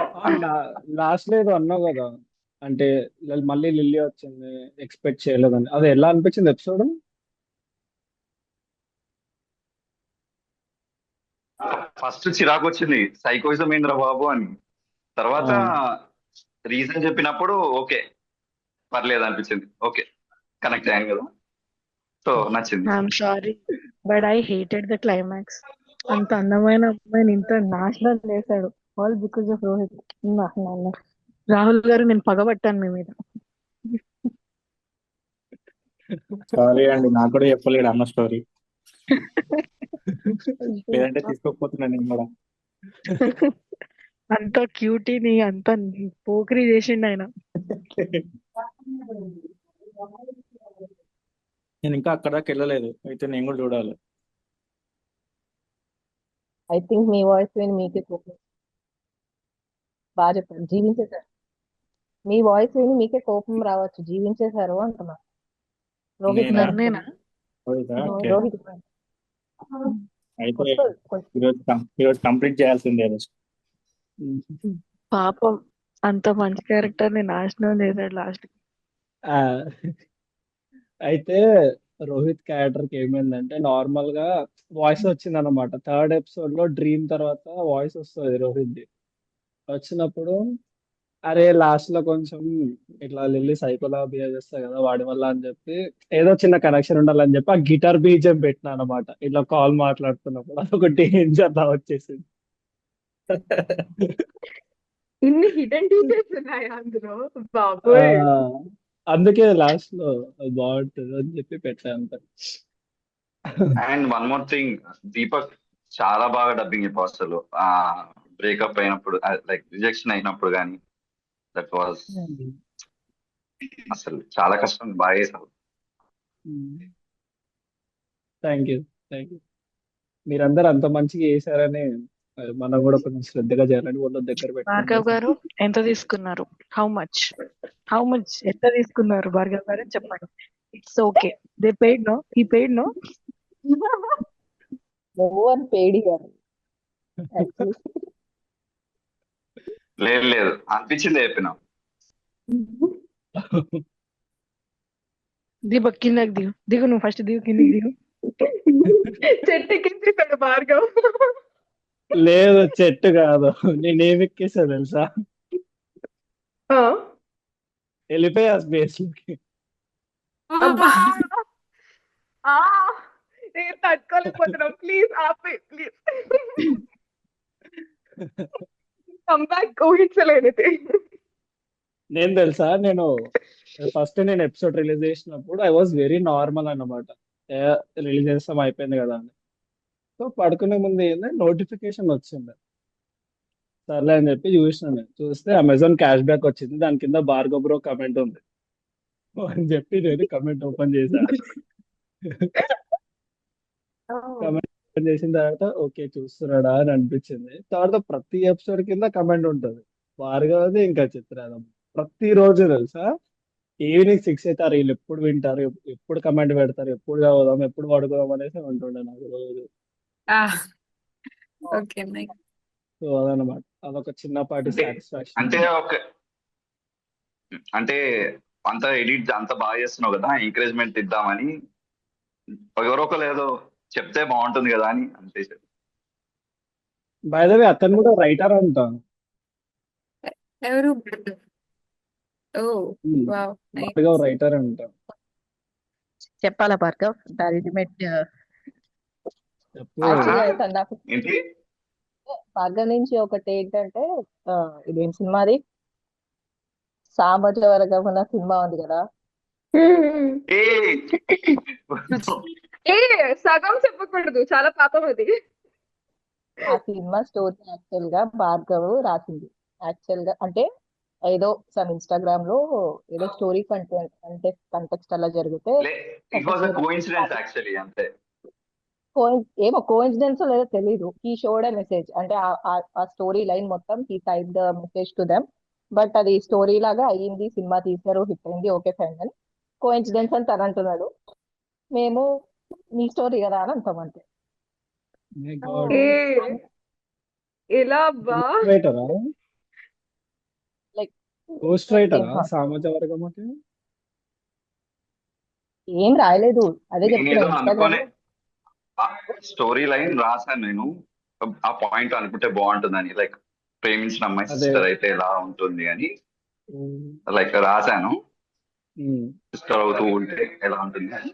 లాస్ట్ లో ఏదో అన్నావు కదా, అంటే మళ్ళీ లిల్లీ వచ్చింది ఎక్స్పెక్ట్ చేయలేదని, అది ఎలా అనిపించింది ఎపిసోడ్? ఫస్ట్ చిరాకు వచ్చింది, సైకోయిజం ఏంద్ర బాబు అని. తర్వాత రీజన్ చెప్పినప్పుడు ఓకే పర్లేదు అనిపించింది, ఓకే కనెక్ట్ అయ్యాను కదా, సో నచ్చింది. I'm sorry but I hated the climax. అంత అందమైన అమ్మాయిని ఇంత నాశనం చేశాడు, all because of Rohit. Rahul గారు, నేను పగబట్టాను మీ మీద. సారీ అండి, నాకు కూడా చెప్పలేడు అన్న స్టోరీ, లేదంటే తీసుకోకపోతున్నాను నేను కూడా. అంత క్యూటీని అంత పోకిరి చేసిండు ఆయన. నేను ఇంకా అక్కడ దాకా వెళ్ళలేదు, అయితే నేను కూడా చూడాలి. ఐ థింక్ మీ వాయిస్ విని మీకే కోపం. బాగా చెప్పారు, జీవించేశారు. మీ వాయిస్ విని మీకే కోపం రావచ్చు, జీవించేశారు అంటున్నా. రోహిత్ నేనా? నన్నేనా? ఓకే. రోహిత్ అయితే వస్తుంది కొంచెం. ఈరోజు కంప్లీట్ చేయాల్సిందే రోజు. పాపం, అంత మంచి క్యారెక్టర్ ని నాశనం చేశాడు లాస్ట్. ఆ, అయితే రోహిత్ క్యారెక్టర్ కి ఏమైందంటే, నార్మల్ గా వాయిస్ వచ్చింది అనమాట. థర్డ్ ఎపిసోడ్ లో డ్రీమ్ తర్వాత వాయిస్ వస్తుంది రోహిత్ ది. వచ్చినప్పుడు అరే లాస్ట్ లో కొంచెం ఇట్లా లిల్లీ సైకోలా బిహేవ్ చేస్తా కదా వాడి వల్ల అని చెప్పి, ఏదో చిన్న కనెక్షన్ ఉండాలని చెప్పి ఆ గిటార్ బీజం పెట్టినా అనమాట. ఇట్లా కాల్ మాట్లాడుతున్నప్పుడు అదొక డేంజర్ లా వచ్చేసింది. ఇన్ని హిడెన్ డీటెయిల్స్ ఉన్నాయా అందులో? ఆ, బాబోయ్. అందుకే లాస్ట్ లో బాగుంటుంది అని చెప్పి పెట్టా అంత. And one more thing, Deepak చాలా బాగా డబ్బింగ్ చెప్పావు అసలు. బ్రేకప్ అయినప్పుడు, లైక్ రిజెక్షన్ అయినప్పుడు కానీ, దట్ వాజ్ అసలు చాలా కష్టం, బాగా చేసావు. Thank you, thank you. మీరందరూ అంత మంచిగా చేశారని మనం కూడా కొంచెం శ్రద్ధగా చేయాలని వాళ్ళ దగ్గర భార్గవ్ పెట్టుకుంటాం. గారు ఎంత తీసుకున్నారు? హౌ మచ్ ఎంత తీసుకున్నారు భార్గవ్ గారు చెప్పండి. It's okay, they paid no, he paid no. No one paid here, actually. లేదు లేదు అనిపించింది చెప్పిన. దీపక్ కిందకి దిగు నువ్వు ఫస్ట్ దిగు, కిందకి దిగు. చెట్టు ఎక్కించేశాడు భార్గవ్. లేదు చెట్టు కాదు, నేనేం ఎక్కేసా తెలుసా, ఆ, వెళ్ళిపోయా స్పేస్ లోకి. అబ్బా. ఆ, నేను తట్టుకోలేకపోతున్నాం, ప్లీజ్ ఆపే, ప్లీజ్ కమ్ బ్యాక్, ఊహించలేనిది. నేను తెలుసా, నేను ఎపిసోడ్ రిలీజ్ చేసినప్పుడు ఐ వాజ్ వెరీ నార్మల్ అన్నమాట. రిలీజ్ చేస్తాం అయిపోయింది కదా అని. సో పడుకునే ముందు ఏంది నోటిఫికేషన్ వచ్చింది. సర్లే అని చెప్పి చూసిన. నేను చూస్తే అమెజాన్ క్యాష్ బ్యాక్ వచ్చింది, దాని కింద భార్గవ్ బ్రో కమెంట్ ఉంది. అని చెప్పి నేను కమెంట్ ఓపెన్ చేశా. కమెంట్ ఓపెన్ చేసిన తర్వాత ఓకే చూస్తున్నాడా అని అనిపించింది. తర్వాత ప్రతి ఎపిసోడ్ కింద కమెంట్ ఉంటుంది భార్గవది ఇంకా చిత్రాలం. ప్రతిరోజు తెలుసా, ఈవినింగ్ 6 అయితే వీళ్ళు ఎప్పుడు వింటారు, ఎప్పుడు కమెంట్ పెడతారు, ఎప్పుడు చదువుదాం, ఎప్పుడు పడుకోదాం అనేసి ఉంటుండే నాకు రోజు. Okay nice. సో అదనమాట, అదొక చిన్నపాటి అంటే సాటిస్ఫాక్షన్ అంటే ఉంది. ఒక అంటే అంత ఎడిట్ అంత బాగా చేస్తున్నావు కదా, ఎంకరేజ్మెంట్ ఇద్దామని ఎవరో ఒకరు ఏదో చెప్తే బాగుంటుంది కదా అని అంతే. బై ద వే అతను కూడా రైటర్ అంట. ఎవరు? ఓ వావ్ భార్గవ్ నైస్. రైటర్ అంట. చెప్పాలా భార్గవ్, ద అల్టిమేట్ చెప్పు. యాక్చువల్గా తను నాకు ఏంటి? భార్గవ్ నుంచి ఒకటి ఏంటంటే ఇదేం సినిమాది, సామర్థ్య వర్గం సినిమా ఉంది కదా. ఏ ఏ సగం చెప్పకూడదు, చాలా పాపం అది. ఆ సినిమా స్టోరీ యాక్చువల్ గా భార్గవ్ రాసింది. యాక్చువల్ గా అంటే ఏదో సమ్ ఇన్స్టాగ్రామ్ లో ఏదో స్టోరీ కంటెంట్ అంటే కంటెక్స్ట్ అలా జరిగితే it was a coincidence actually అంతే. ఏమో కోఇన్సిడెన్స్ లేదో తెలీదు. ఈ షోడ్ ఎ మెసేజ్ అంటే ఆ స్టోరీ లైన్ మొత్తం ఈ type the message to them. But అది స్టోరీ లాగా అయ్యింది, సినిమా తీశారు, హిట్ అయింది, ఓకే ఫైన్ అని కోఇన్సిడెన్స్ అని తను అంటున్నాడు. మేము నీ స్టోరీ కదా అని అంటాం అంతే. My God. ఏ ఎలా బా రైటరా, లైక్ గోస్ట్ రైటరా సామాజిక వర్గం అంటే? ఏం రాయలేదు, అదే చెప్తున్నా నేనేదో ఇన్స్టాగ్రామ్ అనుకోనే స్టోరీ లైన్ రాశాను నేను, ఆ పాయింట్ అనుకుంటే బాగుంటుందని, లైక్ ప్రేమించిన అమ్మాయి అదే. సిస్టర్ అయితే ఎలా ఉంటుంది అని లైక్ రాశాను. సిస్టర్ అవుతూ ఉంటే ఎలా ఉంటుంది అని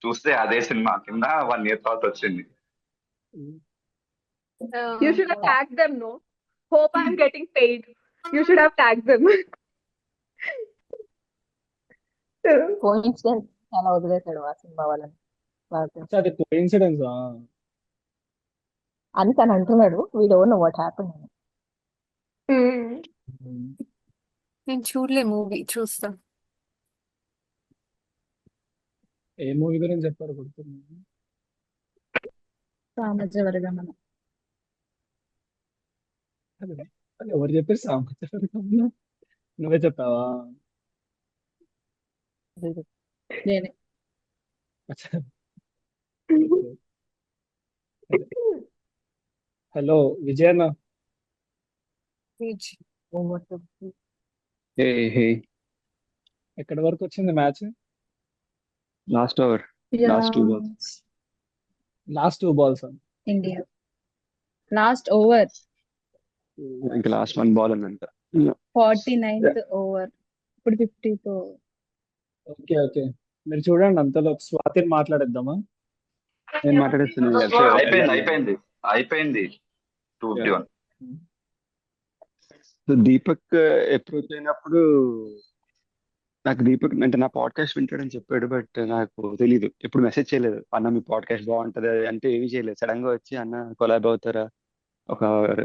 చూస్తే అదే సినిమా కింద 1 year తర్వాత వచ్చింది. You should have tagged them, no? Hope I'm getting paid. You should have tagged them. Coincidence చాలా వదిలేశాడు ఆ సినిమా వాళ్ళని భార్గవ్ అది కోఇన్సిడెన్స్. అని తను అంటున్నాడు. We don't know what happen. నేను చూడలే మూవీ, చూస్తా. ఏ మూవీ గురించి చెప్పారు గుర్తుంది? సామాజిక వర్గం. అది ఎవరు చెప్పారు సామాజిక వర్గంలో? నువ్వే చెప్పావా? నేనే. అచ్చా. హలో విజయన్న, ఎక్కడి వరకు వచ్చింది match? Last over, last 2 balls. Last 2 balls. India last over, ఇంకా లాస్ట్ 1 ball ఉందంట. 49th over. ఇప్పుడు 50th ఓవర్. ఓకే ఓకే, మీరు చూడండి, అంతలో స్వాతిని మాట్లాడేద్దామా? నేను మాట్లాడేస్తున్నాను. అయిపోయింది 251. సో దీపక్ అప్రోచ్ అయినప్పుడు నాకు దీపక్ అంటే నా పాడ్కాస్ట్ వింటాడని చెప్పాడు, బట్ నాకు తెలీదు, ఎప్పుడు మెసేజ్ చేయలేదు. అన్న మీ పాడ్కాస్ట్ బాగుంటది అంటే ఏమీ చేయలేదు. సడన్ గా వచ్చి అన్న కొలాబ్ అవుతారా, ఒక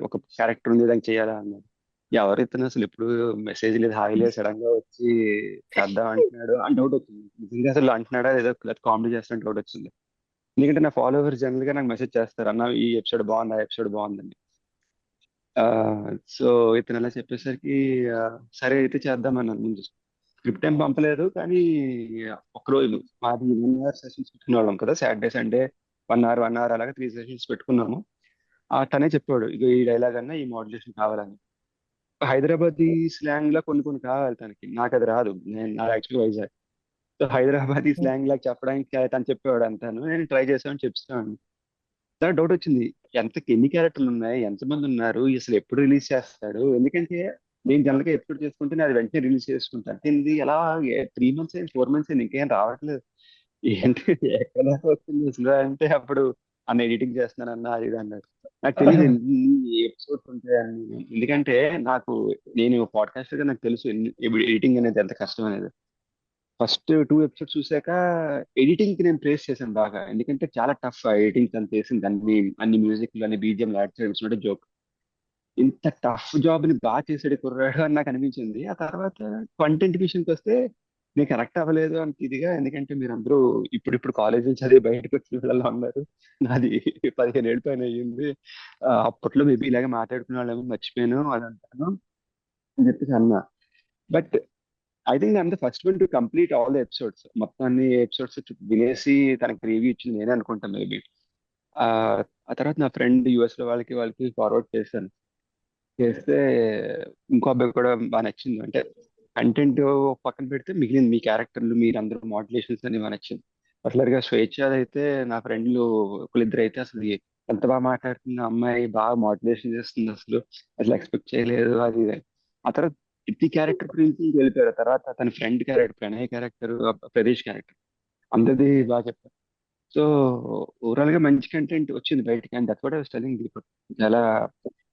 ఒక క్యారెక్టర్ ఉంది దానికి చేయాలా అన్నాడు. ఎవరు ఇతను అసలు ఎప్పుడు మెసేజ్ లేదు, హాయ్ లేదు, సడన్ గా వచ్చి చేద్దాం అంటున్నాడు అని డౌట్ వచ్చింది. నిజంగా అసలు అంటున్నాడా ఏదో కామెడీ చేస్తున్న డౌట్ వచ్చింది. ఎందుకంటే నా ఫాలోవర్స్ జనరల్ గా నాకు మెసేజ్ చేస్తారు, అన్న ఈ ఎపిసోడ్ బాగుంది, ఆ ఎపిసోడ్ బాగుందని. సో ఇతను అలా చెప్పేసరికి సరే అయితే చేద్దాం అన్నాను. ముందు స్క్రిప్ట్ ఏం పంపలేదు, కానీ ఒకరోజు మాది 1 hour సెషన్స్ పెట్టుకునే కదా, సాటర్డే సండే 1 hour 1 hour అలాగా 3 సెషన్స్ పెట్టుకున్నాము. తనే చెప్పాడు ఇక ఈ డైలాగ్ అన్న ఈ మోడ్యులేషన్ కావాలని. హైదరాబాదీ స్లాంగ్ లా కొన్ని కావాలి తనకి, నాకు అది రాదు. నా actual Vizag. So Hyderabadi slang లా చెప్పడానికి తను చెప్పేవాడు అంతాను. నేను ట్రై చేసామని చెప్తాను. నాకు డౌట్ వచ్చింది, ఎన్ని క్యారెక్టర్లు ఉన్నాయి, ఎంతమంది ఉన్నారు, అసలు ఎప్పుడు రిలీజ్ చేస్తాడు? ఎందుకంటే నేను జనరల్ గా ఎప్పుడు చేసుకుంటే అది వెంటనే రిలీజ్ చేసుకుంటాను. ఇది ఎలా 3 months అయింది, 4 months అయింది, ఇంకేం రావట్లేదు, ఏంటి ఎక్కడ దాకా వస్తుంది అసలు అంటే అప్పుడు అన్న ఎడిటింగ్ చేస్తున్నానన్న అది ఇది అన్నాడు. నాకు తెలియదు ఎన్ని ఎపిసోడ్స్ ఉంటాయని. ఎందుకంటే నాకు నేను పాడ్కాస్టర్ గా నాకు తెలుసు ఎడిటింగ్ అనేది ఎంత కష్టం అనేది. ఫస్ట్ 2 ఎపిసోడ్స్ చూసాక ఎడిటింగ్ కి నేను ప్రేస్ చేశాను బాగా, ఎందుకంటే చాలా టఫ్ ఎడిటింగ్ తను చేసింది. అన్ని మ్యూజిక్ అన్ని బీజిఎం యాడ్ చేయడం జోక్. ఇంత టఫ్ జాబ్ ని బాగా చేసాడు కుర్రాడు అని నాకు అనిపించింది. ఆ తర్వాత కంటెంట్ విషయంకి వస్తే నేను కరెక్ట్ అవ్వలేదు అంత ఇదిగా, ఎందుకంటే మీరందరూ ఇప్పుడిప్పుడు కాలేజీలు చదివి బయటకు వచ్చిన వాళ్ళలో ఉన్నారు. నాది 15 ఏళ్ళ పైన అయ్యింది. అప్పట్లో మేబీ ఇలాగే మాట్లాడుకునే వాళ్ళేమో మర్చిపోయాను అది అంటాను అని చెప్పేసి అన్నా. But I think I'm the first one to complete all the episodes. మొత్తం అన్ని ఎపిసోడ్స్ వినేసి తనకి రివ్యూ ఇచ్చింది నేనే అనుకుంటాను మేబీ. ఆ ఆ తర్వాత నా ఫ్రెండ్ యుఎస్ లో వాళ్ళకి ఫార్వర్డ్ చేశాను. చేస్తే ఇంకో అబ్బాయి కూడా బాగా నచ్చింది. అంటే కంటెంట్ పక్కన పెడితే మిగిలిన మీ క్యారెక్టర్లు మీరందరూ మోడ్యులేషన్స్ అని బాగా నచ్చింది. పర్టికులర్ గా స్వేచ్ఛ అయితే నా ఫ్రెండ్లు ఒకళ్ళిద్దరు అయితే అసలు ఎంత బాగా మాట్లాడుతుంది ఆ అమ్మాయి, బాగా మోడ్యులేషన్ చేస్తుంది, అసలు అసలు ఎక్స్పెక్ట్ చేయలేదు అది ఇది అని. ఆ తర్వాత ప్రతి క్యారెక్టర్ గురించి వెళ్ళిపోయారు. తర్వాత తన friend character, Pranay character, Pradesh character అందరిది బాగా చెప్పారు. సో ఓవరాల్ గా మంచి కంటెంట్ వచ్చింది బయటికి. And that what I was telling Deepak, చాలా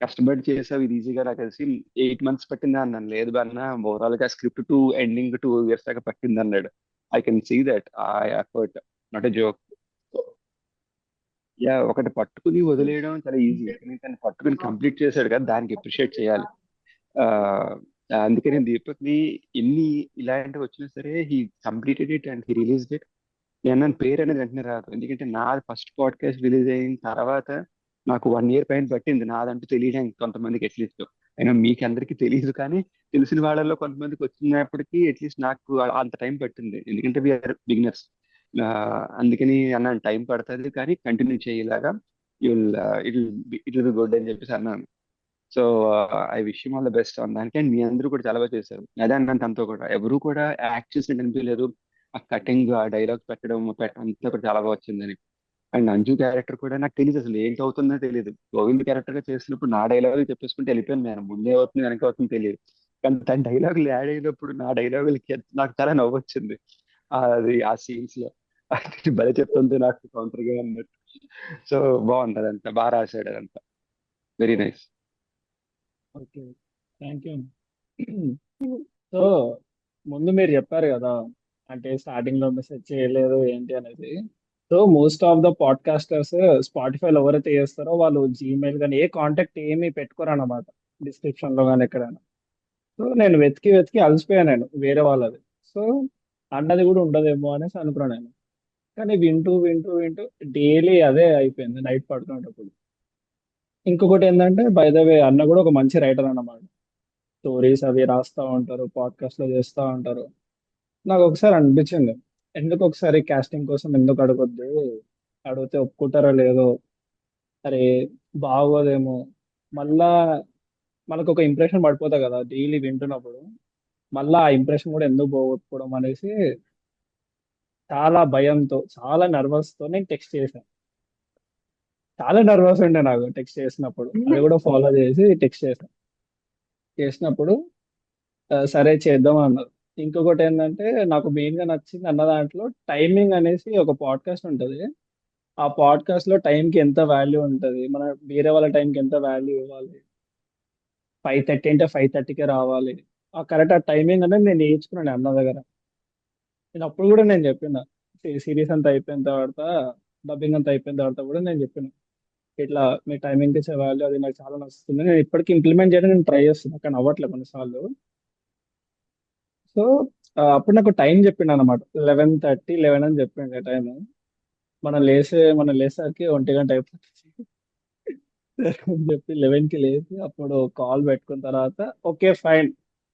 కష్టపడి చేసావు ఇది ఈజీగా నాకు తెలిసి 8 months పట్టిందా అన్నాను. లేదు అన్న, ఓవరాల్ గా స్క్రిప్ట్ టు ఎండింగ్ 2 years దాకా పట్టింది అన్నాడు. ఐ కెన్ సీ దట్ ఆ effort, not a joke. Yeah, ఒకటి పట్టుకుని వదిలేయడం చాలా ఈజీ, కానీ తను పట్టుకుని కంప్లీట్ చేశాడు కదా, దానికి అప్రిషియేట్ చేయాలి. ఆ అందుకే నేను దీపక్ ని ఎన్ని ఇలాంటివి వచ్చినా సరే he completed it and he released it. నేను పేరు అనేది వెంటనే రాదు, ఎందుకంటే నా ఫస్ట్ పాడ్కాస్ట్ రిలీజ్ అయిన తర్వాత నాకు 1 year పైన పట్టింది నాదంటూ తెలియడానికి కొంతమందికి అట్లీస్ట్. అయినా మీకు అందరికీ తెలియదు, కానీ తెలిసిన వాళ్ళలో కొంతమందికి వచ్చినప్పటికీ అట్లీస్ట్ నాకు అంత టైం పట్టింది, ఎందుకంటే వీఆర్ బిగినర్స్. అందుకని అన్నాను టైం పడుతుంది కానీ కంటిన్యూ చేయలాగా, you'll it will be good అని చెప్పేసి అన్నాను. So I wish you all the best on దానికి. అండ్ మీ అందరూ కూడా చాలా బాగా చేశారు. అదే అన్నాను తనతో కూడా, ఎవరు కూడా యాక్ట్ చేసినట్టు అనిపించలేదు. ఆ కటింగ్, ఆ డైలాగ్ పెట్టడం అంతా కూడా చాలా బాగా వచ్చిందని. అండ్ అంజు క్యారెక్టర్ కూడా నాకు తెలియదు అసలు ఏంటి అవుతుందో తెలియదు. గోవింద్ క్యారెక్టర్ గా చేసినప్పుడు నా డైలాగులు చెప్పేసుకుంటే వెళ్ళిపోయాను నేను, ముందే అవుతుంది వెనక అవుతుంది తెలియదు. కానీ తన డైలాగులు యాడ్ అయినప్పుడు నా డైలాగులకి నాకు చాలా నవ్వు వచ్చింది. అది ఆ సీన్స్ లో భలే చెప్తుంది నాకు కౌంటర్ గా అన్నట్టు. సో బాగుంది, అదంతా బాగా రాశాడు, అదంతా very nice. Okay, thank you. So ముందు మీరు చెప్పారు కదా, అంటే స్టార్టింగ్ లో మెసేజ్ చేయలేదు ఏంటి అనేది. So most of the podcasters స్పాటిఫైలో ఎవరైతే చేస్తారో వాళ్ళు జీమెయిల్ కానీ ఏ కాంటాక్ట్ ఏమీ పెట్టుకోరు అన్నమాట, డిస్క్రిప్షన్ లో కానీ ఎక్కడైనా. సో నేను వెతికి వెతికి అలసిపోయాను నేను వేరే వాళ్ళది. సో అన్నది కూడా ఉండదేమో అనేసి అనుకున్నాను నేను. కానీ వింటూ వింటూ వింటూ డైలీ అదే అయిపోయింది నైట్ పడుకునేటప్పుడు. ఇంకొకటి ఏంటంటే, బై ద వే అన్న కూడా ఒక మంచి రైటర్ అన్నమాట. స్టోరీస్ అవి రాస్తా ఉంటారు, పాడ్కాస్ట్ లో చేస్తూ ఉంటారు. నాకు ఒకసారి అనిపించింది, ఎందుకు ఒకసారి కాస్టింగ్ కోసం ఎందుకు అడగొద్దు, అడిగితే ఒప్పుకుంటారో లేదో, అరే బాగోదేమో, మళ్ళా మనకు ఒక ఇంప్రెషన్ పడిపోతుంది కదా డైలీ వింటున్నప్పుడు, మళ్ళా ఆ ఇంప్రెషన్ కూడా ఎందుకు పోగొట్టుకోవడం అనేసి చాలా భయంతో, చాలా నర్వస్ తో నేను టెక్స్ట్ చేశాను. చాలా నర్వస్ ఉండే నాకు టెక్స్ట్ చేసినప్పుడు, అది కూడా ఫాలో చేసి టెక్స్ట్ చేశాను. చేసినప్పుడు సరే చేద్దాం అన్నారు. ఇంకొకటి ఏంటంటే, నాకు మెయిన్ గా నచ్చింది అన్న దాంట్లో టైమింగ్ అనేసి ఒక పాడ్కాస్ట్ ఉంటుంది. ఆ పాడ్కాస్ట్ లో టైం కి ఎంత వాల్యూ ఉంటుంది, మన వేరే వాళ్ళ టైంకి ఎంత వాల్యూ ఇవ్వాలి. 5:30 అంటే 5:30కే రావాలి. ఆ కరెక్ట్ ఆ టైమింగ్ అనేది నేను నేర్చుకున్నాను అన్న దగ్గర. నేను అప్పుడు కూడా నేను చెప్పిన, సిరీస్ అంతా అయిపోయిన తర్వాత, డబ్బింగ్ అంతా అయిపోయిన తర్వాత కూడా నేను చెప్పిన, ఇట్లా మీ టైమింగ్ ఇచ్చే వాల్యూ అది నాకు చాలా నచ్చుతుంది, నేను ఇప్పటికీ ఇంప్లిమెంట్ చేయడానికి నేను ట్రై చేస్తున్నాను కానీ అవ్వట్లేదు కొన్నిసార్లు. సో అప్పుడు నాకు టైం చెప్పిండు అనమాట, 11:30 11 అని చెప్పిండు టైం. మనం లేసేసరికి 1 గంట అయిపోతుంది. సరే అని చెప్పి 11కి లేచి అప్పుడు కాల్ పెట్టుకున్న తర్వాత ఓకే ఫైన్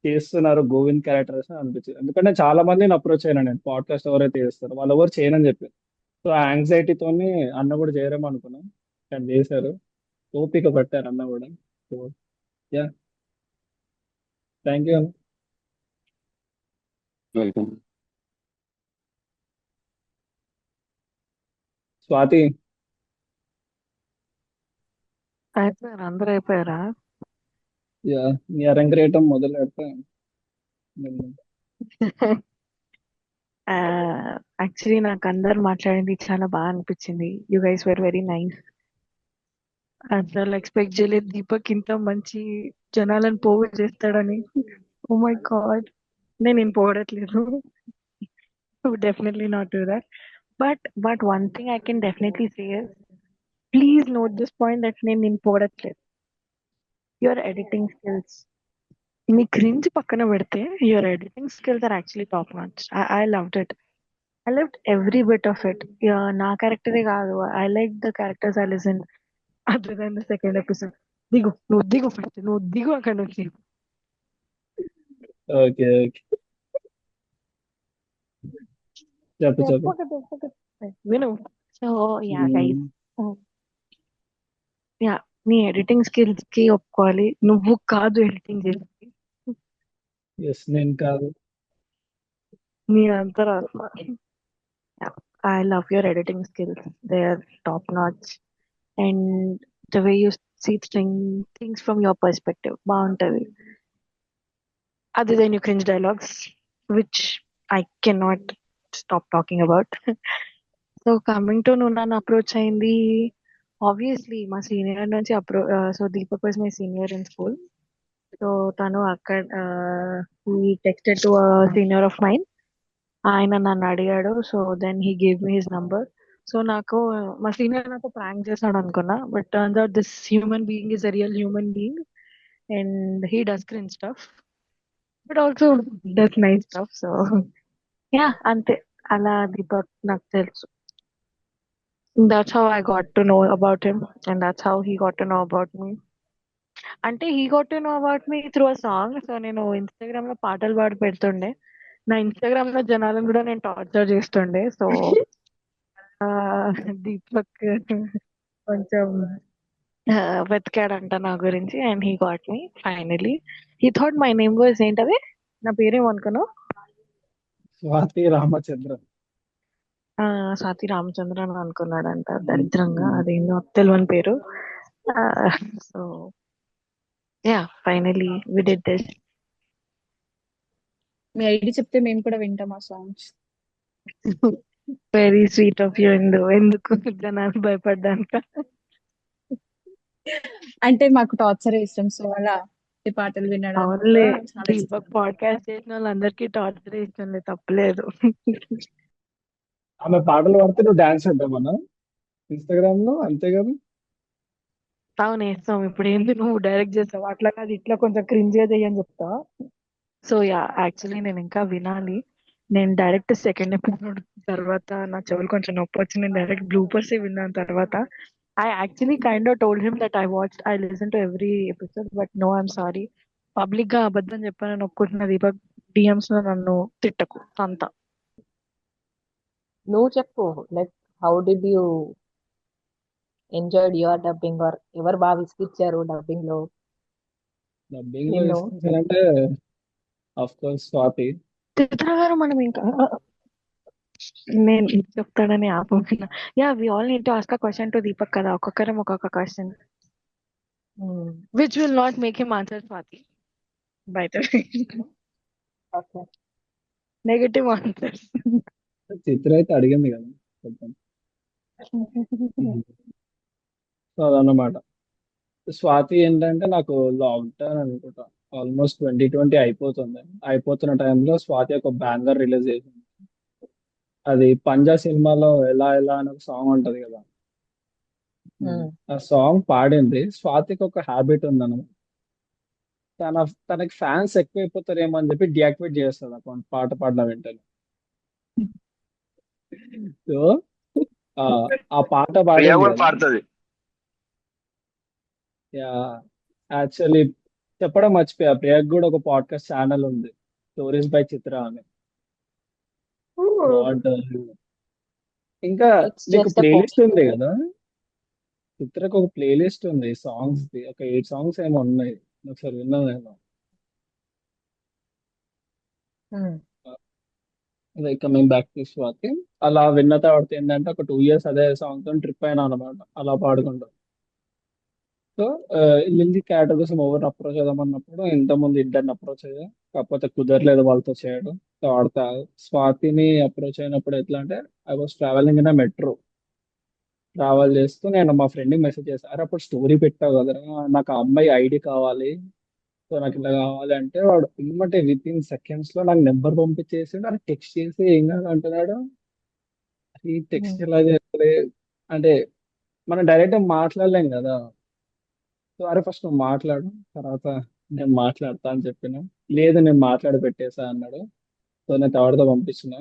చేస్తున్నారు గోవింద్ క్యారెక్టర్స్ అని అనిపించింది. ఎందుకంటే చాలా మందిని అప్రోచ్ అయినా నేను, పాడ్కాస్ట్ ఎవరైతే చేస్తారో వాళ్ళు ఎవరు చేయనని చెప్పి. సో ఆ యాంగ్జైటీతోని అన్న కూడా చేయరేమో అనుకున్నాం, కానీ చేశారు. ఓపిక పట్టారు అన్న కూడా. So yeah, thank you. Welcome. Swathi. అయిపోయారు, అందరూ అయిపోయారా? యా, నీ అరంగేయటం మొదలు పెడతా. యాక్చువల్లీ నాకు అందరు మాట్లాడింది చాలా బాగా అనిపించింది. You guys were very nice. అసలు ఎక్స్పెక్ట్ చేయలేదు దీపక్ ఇంత మంచి జనాలను పోగు చేస్తాడని. Oh my God. నేను పోగొట్టలేదు. Definitely not do that. But one thing I can definitely say is, please note this point that నేను పోగొట్టలేదు. యువర్ ఎడిటింగ్ స్కిల్స్, మీ క్రింజ్ పక్కన పెడితే your editing skills are actually top notch. I loved it. I loved every bit of it. Yeah, నా క్యారెక్టరే కాదు. I like the characters I listen other than the second episode. దిగు నువ్వు దిగు first, నువ్వు దిగు అక్కడ నుంచి. ఓకే ఓకే, చెప్పు చెప్పు. విను. సో యా గైస్, యా నీ ఎడిటింగ్ స్కిల్స్ కి ఒప్పుకోవాలి. నువ్వు కాదు ఎడిటింగ్ చేసి, ఎస్ నేను కాదు. నీ అంతరాత్మ. I love your editing skills. They are top notch. And the way you see things from your perspective, బాగుంటది. Other than your cringe dialogues, which I cannot stop talking about. So coming to నువ్వు నన్ను approach అయింది, obviously మా senior నుంచి so Deepak was my senior in school. So తను అక్కడ he texted to a senior of mine. ఆయన నన్ను అడిగాడు. So then he gave me his number. So నాకు మా సీనియర్ నాకు ప్రాంక్ చేశాడు అనుకున్నా, but turns out this human being is a real human being and he does cringe stuff, but also does nice stuff. So yeah అంతే, అలా దీపక్ నాకు తెలుసు. That's how I got to know about him and that's how he got to know about me. అంటే he got to know about me through a song. So నేను Instagram లో పాటలు పాడి పెడుతుండే. నా ఇన్స్టాగ్రామ్ లో జనాలను కూడా నేను టార్చర్ చేస్తుండే. సో దీపక్ కొంచెం వెతికాడంట నా గురించి and he got me finally. He thought my name was ఏంటది, నా పేరేమనుకున్నావు? స్వాతి రామచంద్రన్. స్వాతి రామచంద్రన్ అనుకున్నాడంట. దరిద్రంగా అదేందో తెలియని పేరు. So yeah finally we did this. మీ ఐడి చెప్తే మేము కూడా వింటాం ఆ songs. Very sweet of you. ఎందుకు జనాలు భయపడ్డాక? అంటే మాకు టార్చర్ ఇష్టం, సో అలా ఈ పాటలు వినడం అవునులే, కూడా చాలా ఇష్టం. దీపక్ పాడ్కాస్ట్ చేసిన వాళ్ళందరికీ టార్చర్ ఇస్తుంది, తప్పలేదు. ఆమె పాటలు పాడితే నువ్వు డాన్స్ చేద్దామన్నా ఇన్స్టాగ్రామ్ లో, అంతే కదా? అవును వేస్తాం. ఇప్పుడు ఏంది నువ్వు డైరెక్ట్ చేస్తావు? అట్లా కాదు, ఇట్లా కొంచెం క్రింజ్ చేయని చెప్తా. సో యా యాక్చువల్లీ నేను ఇంకా వినాలి. నేను డైరెక్ట్ సెకండ్ ఎపిసోడ్ తర్వాత నా చెవులు కొంచెం నొప్పి వచ్చి నేను డైరెక్ట్ బ్లూపర్స్ విన్నాను తర్వాత. I actually kind of told him that I listened to every episode, but no, I'm sorry. Public గా అబద్ధం చెప్పానని ఒప్పుకుంటున్న దీపక్, డిఎమ్స్ లో నన్ను తిట్టకు అంత. నువ్వు చెప్పు, like how did you enjoyed your dubbing, or ఎవరు బాగా విసిగిచ్చారు డబ్బింగ్ లో డబ్బింగ్ లో నిన్ను? ఇస్తానంటే ఆఫ్ కోర్స్ స్వాతి. చిత్ర గారు మనం ఇంకా నేను ఇది చెప్తాడని ఆపమన్నా. Yeah we all need to ask a question to Deepak కదా, ఒక్కొక్కరం ఒక్కొక్క question which will not make him answer Swathi. బయట ఓకే. Negative answers. చిత్ర అయితే అడిగింది కదా కొంచెం. సో అదన్నమాట. స్వాతి ఏంటంటే నాకు లాక్డౌన్ అనుకుంటా, ఆల్మోస్ట్ 2020 అయిపోతుంది. అయిపోతున్న టైంలో స్వాతి ఒక బ్యాంగర్ రిలీజ్ చేసింది. అది పంజా సినిమాలో ఎలా ఎలా అని ఒక సాంగ్ ఉంటది కదా, ఆ సాంగ్ పాడింది. స్వాతికి ఒక హ్యాబిట్ ఉందన్నమాట, తనకి ఫ్యాన్స్ ఎక్కువైపోతారేమో అని చెప్పి డియాక్టివేట్ చేస్తుంది అకౌంట్ పాట పాడిన వెంటనే. సో ఆ పాట ప్రియా పాడింది కూడా కదా. పాడుతుంది. యాక్చువల్లీ చెప్పడం మర్చిపోయా, ప్రియాకి కూడా ఒక పాడ్కాస్ట్ ఛానల్ ఉంది, స్టోరీస్ బై చిత్ర అని. బాగుంటుంది. ఇంకా ఇట్స్ నీకు జస్ట్ ప్లేలిస్ట్ ఉంది కదా, చిత్రకు ఒక ప్లేలిస్ట్ ఉంది సాంగ్స్ ది, ఒక 8 సాంగ్స్ ఏమో ఉన్నాయి, ఒకసారి విన్నాను నేను. అదే కమింగ్ బ్యాక్ టు స్వాతి, అలా విన్న తర్వాత ఏంటంటే ఒక 2 years అదే సాంగ్ తో ట్రిప్ అయినా అనమాట, అలా పాడుకుంటూ. సో లిల్లీ క్యారెక్టర్ కోసం ఎవరిని అప్రోచ్ చేద్దామన్నప్పుడు ఇంతకుముందు ఇద్దరిని అప్రోచ్ అయ్యా. కాకపోతే కుదరలేదు వాళ్ళతో చేయడం. తర్వాత స్వాతిని అప్రోచ్ అయినప్పుడు ఎట్లా అంటే I was travelling in metro. Travel చేస్తూ నేను మా ఫ్రెండ్కి మెసేజ్ చేశాను, అరే అప్పుడు స్టోరీ పెట్టావు కదరా, నాకు ఆ అమ్మాయి ఐడి కావాలి, సో నాకు ఇలా కావాలి అంటే వాడు ఇమ్మటే విత్ ఇన్ సెకండ్స్ లో నాకు నెంబర్ పంపించేసి నాకు టెక్స్ట్ చేసి ఏం కాదు అంటున్నాడు. ఈ టెక్స్ట్ ఎలా చేయాలి అంటే మనం డైరెక్ట్ మాట్లాడలేం కదా. సో అరే ఫస్ట్ నువ్వు మాట్లాడు, తర్వాత నేను మాట్లాడతా అని చెప్పిన. లేదు నేను మాట్లాడి పెట్టేసా అన్నాడు. సో నేను తర్వాతతో పంపించిన.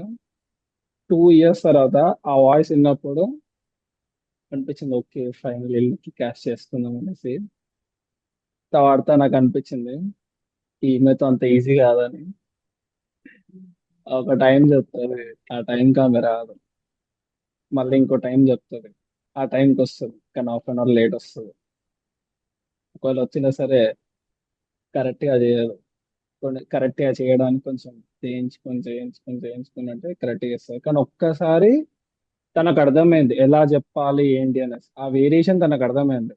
2 years తర్వాత ఆ వాయిస్ విన్నప్పుడు అనిపించింది ఓకే ఫైనల్ వెళ్ళి క్యాష్ చేసుకుందాం అనేసి. తర్వాత నాకు అనిపించింది ఈమెతో అంత ఈజీ కాదని. ఒక టైం చెప్తుంది, ఆ టైంకి ఆమె రాదు. మళ్ళీ ఇంకో టైం చెప్తుంది, ఆ టైంకి వస్తుంది కానీ హాఫ్ అన్ అవర్ లేట్ వస్తుంది. ఒకవేళ వచ్చినా సరే కరెక్ట్గా చేయదు. కరెక్ట్గా చేయడానికి కొంచెం చేయించుకొని అంటే కరెక్ట్గా చేస్తుంది. కానీ ఒక్కసారి తనకు అర్థమైంది ఎలా చెప్పాలి ఏంటి అనేసి, ఆ వేరియేషన్ తనకు అర్థమైంది.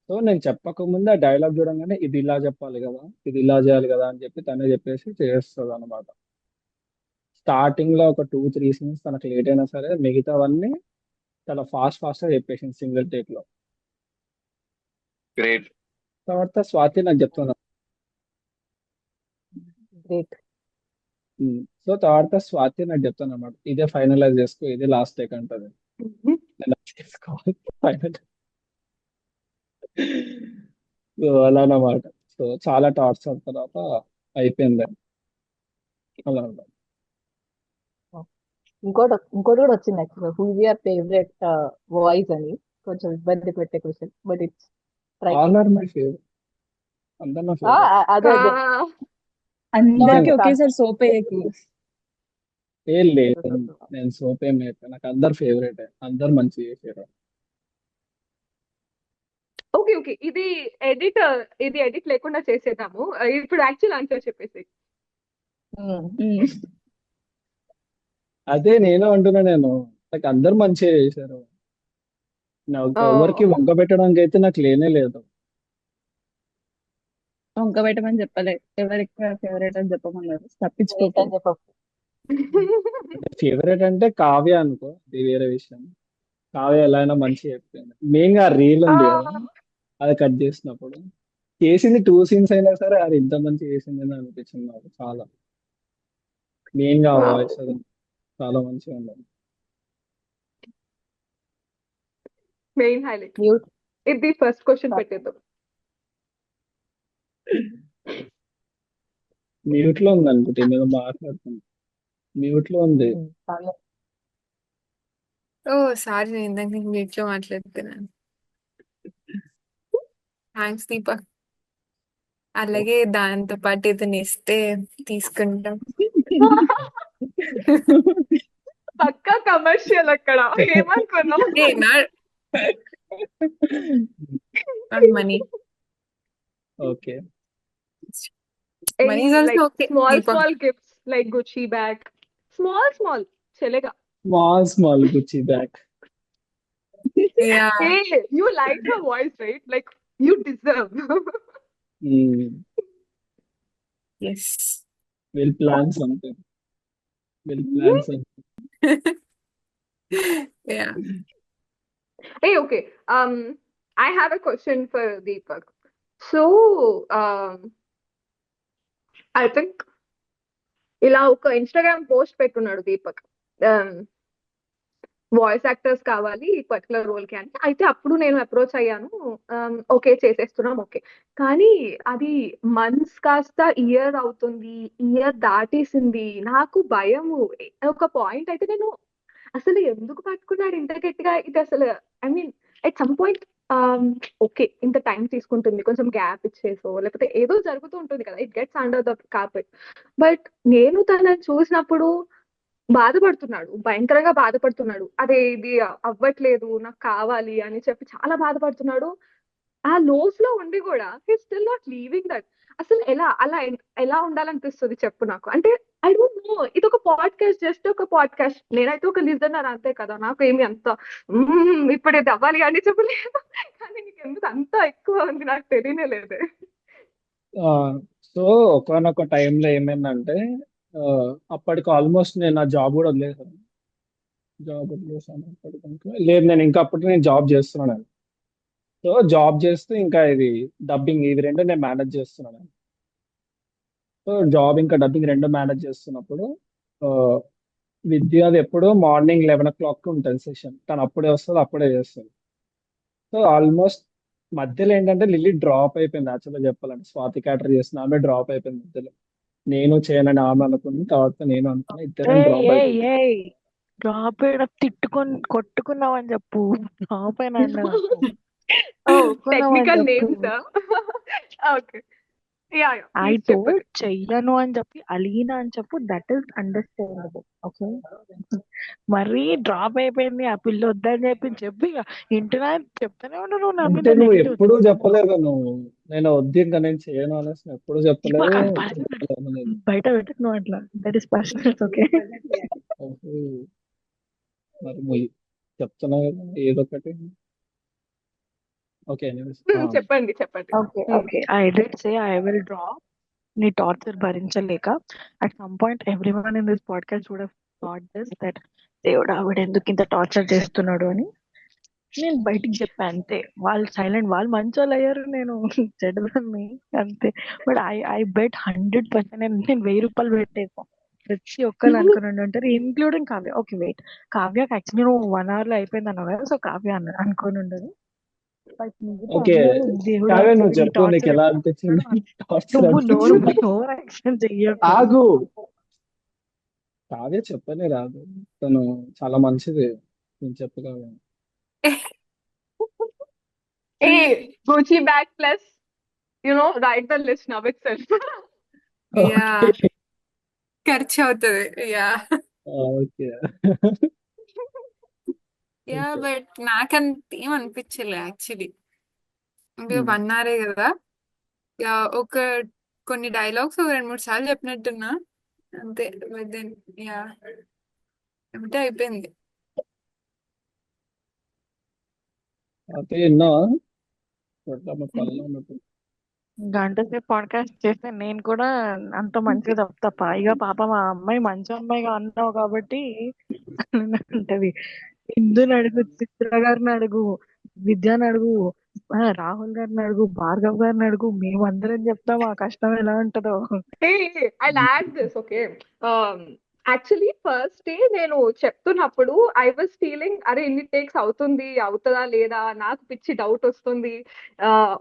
సో నేను చెప్పకముందే ఆ డైలాగ్ చూడంగానే ఇది ఇలా చెప్పాలి కదా, ఇది ఇలా చేయాలి కదా అని చెప్పి తనే చెప్పేసి చేస్తుంది అనమాట. స్టార్టింగ్ లో ఒక 2-3 సీన్స్ తనకు లేట్ అయినా సరే మిగతావన్నీ చాలా ఫాస్ట్ గా చెప్పేసింది సింగిల్ టేక్ లో. గ్రేట్. తర్వాత స్వాతి నాకు చెప్తున్నా. గ్రేట్. సో తర్వాత స్వాతి నాకు చెప్తాను అనమాట, ఇదే ఫైనలైజ్ చేసుకో, ఇదే లాస్ట్ టేక్ అంటది. నేను చేసుకోవాలి ఫైనల్. సో అలా అన్నమాట. సో చాలా టార్చర్ తర్వాత అయిపోయింది అలా అన్నమాట. ఇంకోటి కూడా వచ్చింది యాక్చువల్గా, who is your favourite voice అని. కొంచెం ఇబ్బంది పెట్టే question, but it's all are my favourite, అందరు నా ఫేవరెట్. అదే అదే అందరికి నిజంగా. ఒకేసారి సోపేయకు. ఏం లేదు, నేను సోప్ ఏం అయిపోయి నాకు అందరు ఫేవరెట్, అందరు మంచి చేసారు. ఓకే ఓకే, ఇది ఎడిట్ లేకుండా చేసేద్దాము. ఇప్పుడు యాక్చువల్ ఆన్సర్ చెప్పేసి. అదే నేను అంటున్నా, నాకు అందరు మంచిగా చేశారు. నాకు ఎవరికి వంక పెట్టడానికి అయితే నాకు లేనే లేదు. వంక పెట్టమని చెప్పలే, ఎవరికి ఫేవరెట్ అని చెప్పమన్నారు. తప్పించుకోకు. ఫేవరెట్ అంటే కావ్య అనుకో, అది వేరే విషయం. కావ్య ఎలా అయినా మంచిగా చెప్పింది. మెయిన్ గా రీల్ ఉంది కదా, అది కట్ చేసినప్పుడు చేసింది 2 సీన్స్ అయినా సరే అది ఇంత మంచిగా చేసింది అని అనిపించింది నాకు చాలా. మెయిన్ గా వాయిస్ అది చాలా మంచిగా ఉండాలి. Main highlight. మ్యూట్ ఇది ఫస్ట్ క్వశ్చన్ పెట్టేద్దాం. మ్యూట్ లో ఉంది అనుకుంటే నేను మాట్లాడుతుంది, మ్యూట్ లో ఉంది. ఓ సారీ, నేను ఇందాక నీకు మీట్లో మాట్లాడుతున్నాను. థ్యాంక్స్ దీపక్. అలాగే దాంతో పాటు ఇతను ఇస్తే తీసుకుంటాం. పక్కా కమర్షియల్ అక్కడ. ఏమనుకున్నావు? ఏ not money. Okay, Money is also okay, small Deepak. Small gifts like Gucci bag. Small చెలేగా. Small Gucci bag. Yeah. Hey, you like her voice, right? Like you deserve. Yes. We'll plan something. Yeah. Hey, okay. I have a question for Deepak. So, I think ఇలా ఒక Instagram post పెట్టున్నాడు Deepak, voice actors కావాలి ఈ particular role కి అని. అయితే అప్పుడు నేను అప్రోచ్ అయ్యాను, ఓకే చేసేస్తున్నాం ఓకే. కానీ అది మంత్స్ కాస్త ఇయర్ అవుతుంది, ఇయర్ దాటేసింది. నాకు భయము. ఒక పాయింట్ అయితే నేను అసలు ఎందుకు పట్టుకున్నాడు ఇంత గట్టిగా ఇది అసలు, I mean at some point okay ఇంత టైం తీసుకుంటుంది, కొంచెం గ్యాప్ ఇచ్చేసో లేకపోతే ఏదో జరుగుతూ ఉంటుంది కదా, it gets under the carpet. But నేను తనని చూసినప్పుడు బాధపడుతున్నాడు, భయంకరంగా బాధపడుతున్నాడు. అదే ఇది అవ్వట్లేదు నాకు కావాలి అని చెప్పి చాలా బాధపడుతున్నాడు. ఆ లోస్ లో ఉండి కూడా he still not leaving that. అసలు ఎలా ఉండాలనిపిస్తుంది చెప్పు నాకు. అంటే ఐ డోంట్ నో, ఇది ఒక పాడ్కాస్ట్, జస్ట్ ఒక పాడ్కాస్ట్. నేనైతే ఒక లిజనర్ అంతే కదా, నాకు ఏమి అంత ఇప్పుడు ఇది అవ్వాలి అని చెప్పలేదు. కానీ నీకు ఎందుకు అంత ఎక్కువ ఉంది నాకు తెలియనే లేదే. సో ఒకనొక టైంలో ఏమైందంటే ఆ, అప్పటికి ఆల్మోస్ట్ నేను నా జాబ్ కూడా వదిలేసాను. జాబ్ వదిలేసాను అప్పటికి. లేదు, నేను ఇంకా అప్పుడు నేను జాబ్ చేస్తున్నాను. సో జాబ్ చేస్తూ ఇంకా ఇది డబ్బింగ్, ఇది రెండు నేను మేనేజ్ చేస్తున్నాను. సో జాబ్ ఇంకా డబ్బింగ్ రెండు మేనేజ్ చేస్తున్నప్పుడు ఆ, విద్య ఎప్పుడు మార్నింగ్ 11 o'clock ఉంటుంది సెషన్. తను అప్పుడే వస్తుంది, అప్పుడే చేస్తుంది. సో ఆల్మోస్ట్ మధ్యలో ఏంటంటే లిల్లీ డ్రాప్ అయిపోయింది. యాక్చువల్గా చెప్పాలంటే స్వాతి క్యాటర్ చేసిన ఆమె డ్రాప్ అయిపోయింది మధ్యలో. నేను చేయనని ఆమె అనుకుంది, తర్వాత నేను అనుకున్నా, ఇద్దరం ఏయ్ డ్రాప్ ఏయ్ అయిపోయింది. ఏయ్ డ్రాప్ అయినా కొట్టుకున్నావు అని చెప్పు. డ్రాప్ అయినా అన్నా నాకు ఓ కొట్టుకున్నావు అని టెక్నికల్ చెప్పు. Names. Okay, yeah yeah I please చెప్పండి. టోల్డ్ చెయ్యను అని చెప్పి అలిగిన అని చెప్పు. That is understandable. ఓకే, మరీ డ్రాప్ అయిపోయింది ఆ పిల్ల వద్దని చెప్పి ఇక ఇంటినా చెప్తానే ఉన్నా నువ్వు నా అంటే మీద నువ్వు నెగిటివ్. ఎప్పుడూ చెప్పలేదు నువ్వు, నేను వద్దు ఇంకా నేను చేయను అనేసి నువ్వు ఎప్పుడూ చెప్పలేదు. చెప్పలేదు. బయట పెట్టకు నువ్వు అట్లా. That is personal. ఓకే, ఓహో, మరి చెప్తున్నావు కదా ఏదో ఒకటి. ఓకే, చెప్పండి చెప్పండి. Okay okay. I did say I will drop. నీ టార్చర్ భరించలేక at some point everyone in this podcast would have thought this, that దేవుడు ఆవిడ ఎందుకు ఇంత టార్చర్ చేస్తున్నాడు అని. నేను బయటికి చెప్పాను అంతే. వాళ్ళు సైలెంట్, వాళ్ళు మంచోళ్ళు అయ్యారు, నేను చెడ్డదాన్ని అంతే. But I bet 100%. నేను 1000 రూపాయలు పెట్టేసాను. ప్రతి ఒక్కరు అనుకుని ఉంటారు, ఇంక్లూడింగ్ కావ్య. ఓకే వెయిట్, కావ్యకి యాక్చువల్లీ నువ్వు 1 hour లో అయిపోయింది అన్నావు కదా, సో కావ్య అనుకోని ఉండదు. బట్ మిగతా ఓకే అందరూ దేవుడు కావ్య, నువ్వు ఈ చెప్పు, నీకు టార్చర్ ఎలా ఎందుకు అనిపించింది? చేస్తున్నాడు. టార్చర్ నువ్వు నోరు అనిపించింది? ఓవర్ యాక్షన్ చెయ్యకు. ఆగు, కావ్య చెప్పనే రాదు, తను చాలా మంచిది. నేను చెప్పు కావ్య. ఏ Gucci bag plus, write the list now itself. Yeah okay ఖర్చు అవుతుంది. Yeah okay yeah okay. But నాకంత ఏం అనిపించలే యాక్చువల్లీ. ఇంకా ఉమ్. 1 hour కదా. యా కొన్ని డైలాగ్స్ 2-3 సార్లు చెప్పినట్టున్నా అంతే. బట్ దెన్ యా ఏమిటో అయిపోయింది. అయితే విన్నావా? ఆమె పనిలో ఉన్నట్టు. గంట సేపు పాడ్కాస్ట్ చేస్తే నేను కూడా అంత మంచిగా చెప్తా. పైగా పాప మా అమ్మాయి మంచి అమ్మాయిగా అన్నావు కాబట్టి ఉంటది. ఇందుని అడుగు, చిత్ర గారిని అడుగు, విద్యాని అడుగు, రాహుల్ గారిని అడుగు, భార్గవ్ గారిని అడుగు, మేమందరం చెప్తాం ఆ కష్టం ఎలా ఉంటుందో. Hey, I'll add this, okay? Actually, first day నేను చెప్తున్నప్పుడు ఐ వాజ్ ఫీలింగ్, అరే ఇన్ని టేక్స్ అవుతుందా లేదా, నాకు పిచ్చి డౌట్ వస్తుంది,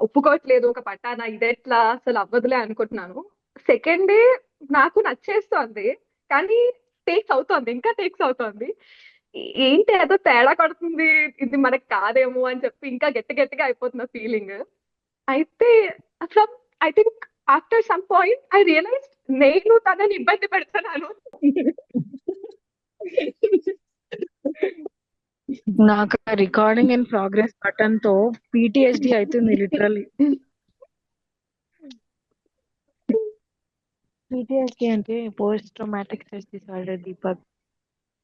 ఒప్పుకోవట్లేదు ఒక పట్టాన, ఇదెట్లా అసలు అవ్వదులే అనుకుంటున్నాను. సెకండ్ డే నాకు నచ్చేస్తోంది, కానీ ఇంకా టేక్స్ అవుతోంది. ఏంటి ఏదో తేడా కొడుతుంది, ఇది మనకి కాదేమో అని చెప్పి ఇంకా గట్టిగా అయిపోతున్న ఫీలింగ్. అయితే from I think after some point I realise నేను తనని ఇబ్బంది పెడుతున్నాను. నాకు రికార్డింగ్ ఇన్ ప్రోగ్రెస్ బటన్ తో PTSD అవుతుంది లిటరల్లీ. PTSD అంటే post traumatic stress disorder Deepak.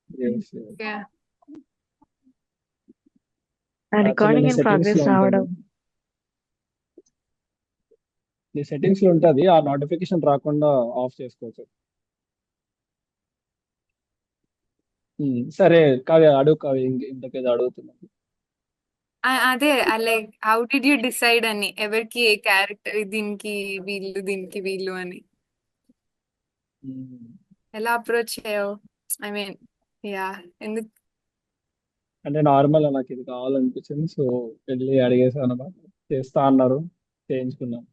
Yes, yes. Yeah Actually, recording నీ ఇన్ settings ప్రోగ్రెస్ లో ఉంటుంది. రావడం. నీ సెట్టింగ్స్ లో ఉంటుంది, ఆ నోటిఫికేషన్ రాకుండా ఆఫ్ చేసుకోవచ్చు. సరే కావ్య, అడుగు కావ్య, ఇంతకేదో అడుగుతున్నాను. అదే like how did you decide అని, ఎవరికి ఏ క్యారెక్టర్, దీనికి వీళ్ళు అని ఉమ్. ఎలా అప్రోచ్ అయ్యావు? ఐ మీన్ యా ఎందుకు? అంటే నార్మల్ నాకు ఇది కావాలనిపించింది, సో వెళ్ళి అడిగేసాను అనమాట. చేస్తా అన్నారు, చేయించుకున్నాను.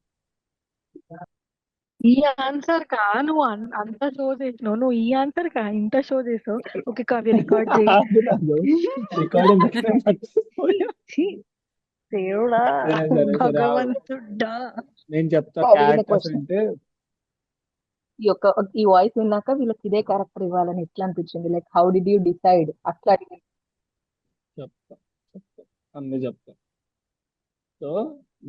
ఈ ఆన్సర్ కా నువ్వు అంత షో చేసినావు, నువ్వు ఈ ఆన్సర్ కా ఇంత షో చేసావు. ఓకే కావ్య రికార్డ్ చేయి. రికార్డింగ్ ఛీ, దేవుడా సరే సరే సరే, భగవంతుడా. నేను చెప్తా. అడిగిన క్యారెక్టర్స్ క్వశ్చన్ అంటే ఈ వాయిస్ విన్నాక వీళ్ళకి ఇదే క్యారెక్టర్ ఇవ్వాలని ఎట్లా అనిపించింది? Like how did you decide అట్లా అడిగింది. చెప్తా చెప్తా అన్ని చెప్తా. సో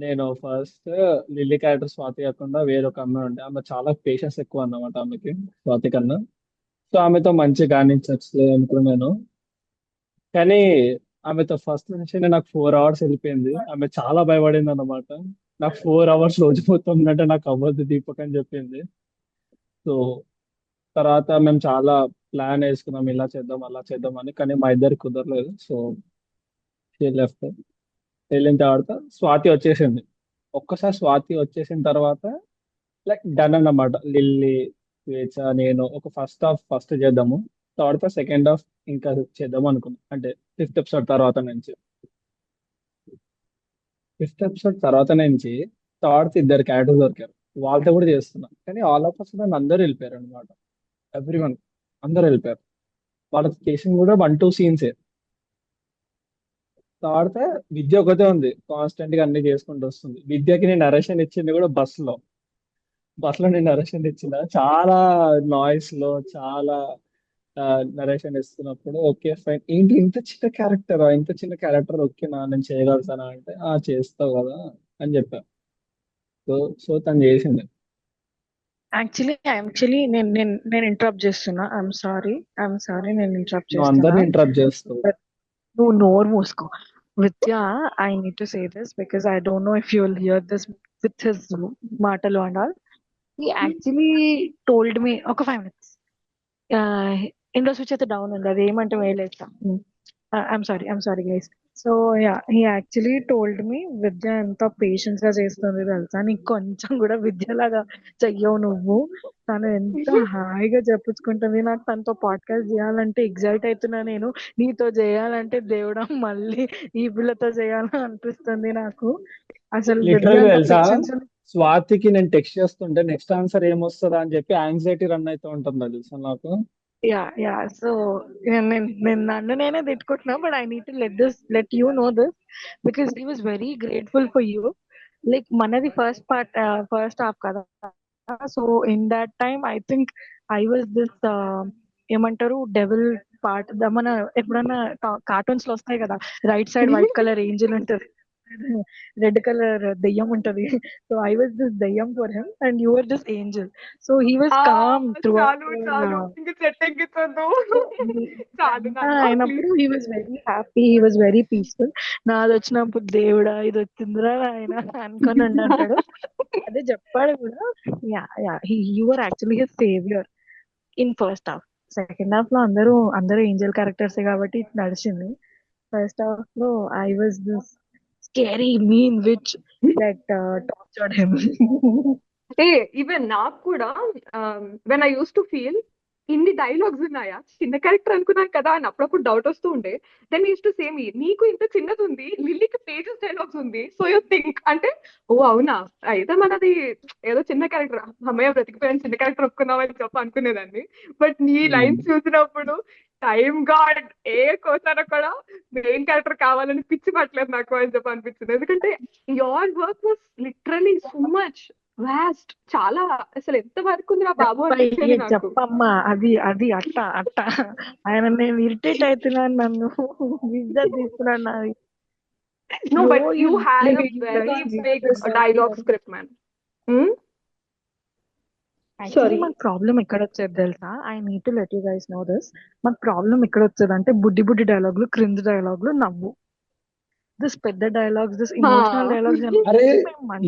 నేను ఫస్ట్ లిల్లీ క్యారెక్టర్ స్వాతి కాకుండా వేరొక అమ్మాయి ఉండే, ఆమె చాలా పేషెన్స్ ఎక్కువ అన్నమాట ఆమెకి, స్వాతి కన్నా. సో ఆమెతో మంచిగా కానిచ్చచ్చు అనుకున్నాను. కానీ ఆమెతో ఫస్ట్ నుంచి నాకు 4 hours వెళ్ళిపోయింది. ఆమె చాలా భయపడింది అన్నమాట. నాకు 4 hours రోజు మొత్తం ఉందంటే నాకు అవ్వదు దీపక్ అని చెప్పింది. సో తర్వాత మేము చాలా ప్లాన్ వేసుకున్నాం, ఇలా చేద్దాం అలా చేద్దాం అని, కానీ మా ఇద్దరికి కుదరలేదు. So left. వెళ్ళిన తర్వాత స్వాతి వచ్చేసింది. ఒక్కసారి స్వాతి వచ్చేసిన తర్వాత లైక్ డన్ అన్నమాట. లిల్లీ, స్వేచ్ఛ, నేను ఒక ఫస్ట్ చేద్దాము, తర్వాత సెకండ్ హాఫ్ ఇంకా చేద్దాం అనుకున్నాం. అంటే 5th episode తర్వాత నుంచి, 5th episode తర్వాత థర్డ్ ఇద్దరు క్యారెక్టర్స్ దొరికారు. వాళ్ళతో కూడా చేస్తున్నాం, కానీ ఆల్ ఆఫ్ అస్ అందరూ వెళ్ళిపోయారు అనమాట. ఎవ్రీవన్, అందరూ వెళ్ళిపోయారు. వాళ్ళకి చేసిన కూడా 1-2 సీన్సే. తర్వాత విద్య ఒకటే ఉంది, కాన్స్టెంట్ గా అన్ని చేసుకుంటూ వస్తుంది. విద్యకి నేను నరేషన్ ఇచ్చింది కూడా బస్ లో నేను నరేషన్ ఇచ్చిన, చాలా నాయిస్ లో చాలా నరేషన్ ఇస్తున్నప్పుడు ఓకే ఫైన్, ఏంటి ఇంత చిన్న క్యారెక్టర్ ఓకేనా నేను చేయగలుగుతానా అంటే, చేస్తావు కదా అని చెప్పా. సో తను చేసింది. యాక్చువల్లీ నేను ఇంటరప్ట్ చేస్తున్నా. ఐఎమ్ సారీ నేను ఇంటరప్ట్ నువ్వు చేస్తున్నా. అందరిని ఇంటరప్ట్ చేస్తావు. నువ్వు నోరు మూసుకో. Vidya, I need to say this because I don't know if you will hear this with his మాటలు and all. He actually told me ఒక 5 minutes ఇండో స్విచ్ అయితే డౌన్ ఉంది, అది ఏమంటే వేయలేదు. I'm sorry guys. So he actually told me Vidya ఎంత patience గా చేస్తుంది తెలుసా, నీకు కొంచెం కూడా విద్యలాగా చెయ్యవు నువ్వు. తను ఎంత హాయిగా చెప్పుకుంటుంది. నాకు తనతో పాడ్కాస్ట్ చేయాలంటే ఎగ్జైట్ అవుతున్నా నేను. నీతో చేయాలంటే దేవుడా మళ్ళీ ఈ పిల్లతో చేయాలని అనిపిస్తుంది నాకు. అసలు విద్య లిటరల్ గా అంత తెలుసా, పేషెన్స్. స్వాతికి నేను టెక్స్ట్ చేస్తుంటే నెక్స్ట్ ఆన్సర్ ఏమొస్తుందా అని చెప్పి యాంగ్జైటీ రన్ అవుతూ ఉంటుంది తెలుసా నాకు. సో నేను నన్ను నేనే తిట్టుకుంటున్నా, but I need to let you know this because he was very grateful for you. Like మనది ఫస్ట్ హాఫ్ కదా. So in that time I think I was this ఏమంటారు డెవిల్ పార్ట్. మన ఎప్పుడన్నా కార్టూన్స్ లో వస్తాయి కదా, right side white colour angel ఉంటది, red colour దెయ్యం ఉంటది. సో ఐ వాజ్ దిస్ దెయ్యం for him and you are this angel. So he was calm through చాలు ఇంక చెట్టు ఎక్కించొద్దు. చాలు అయినప్పుడు he was very happy, he was very peaceful. నాది వచ్చినప్పుడు దేవుడా ఇది వచ్చిందిరా ఆయన అనుకొని అంటాడు. అదే చెప్పాడు కూడా. You are actually his saviour in first half. Second half లో అందరూ ఏంజల్ క్యారెక్టర్స్ కాబట్టి నడిచింది. ఫస్ట్ హాఫ్ లో I was this scary mean which that tortured him. Even నాకు కూడా when I use to feel ఇన్ని డైలాగ్స్ ఉన్నాయా, చిన్న క్యారెక్టర్ అనుకున్నాను కదా అని అప్పుడప్పుడు డౌట్ వస్తూ ఉండే. దెన్ యూస్ టు సేమ్ నీకు ఇంత చిన్నది ఉంది, లిల్లీకి పేజెస్ డైలాగ్స్ ఉంది. సో యూ థింక్ అంటే ఓ అవునా అయితే మనది ఏదో చిన్న క్యారెక్టర్, అమ్మయ్య బ్రతికిపోయాను చిన్న క్యారెక్టర్ ఒప్పుకున్నావు అని చెప్పి అనుకునేదాన్ని. బట్ నీ లైన్స్ చూసినప్పుడు టైమ్ గాడ్ ఏ కోసాన కూడా మెయిన్ క్యారెక్టర్ కావాలని పిచ్చి పట్టలేదు నాకు అని చెప్పి అనిపించింది. ఎందుకంటే your work was literally so much vast. చాలా అసలు ఎంత వరకు ఉంది నా బాబు అనిపించేది నాకు. చెప్పమ్మా అది అట్ట ఆయన నేను ఇరిటేట్ అవుతున్నాను, నన్ను ఇజ్జత్ తీస్తున్నాను నాది. No, but you had a very big dialogue script, man. Actually మాకు ప్రాబ్లం ఎక్కడ వచ్చేది తెలుసా, I need to let you guys know this. మాకు ప్రాబ్లం ఎక్కడ వచ్చేది అంటే బుడ్డి డైలాగులు, క్రింజ్ డైలాగులు, నవ్వు. దిస్ పెద్ద డైలాగ్స్, దిస్ ఇమోషనల్ డైలాగ్స్ అరే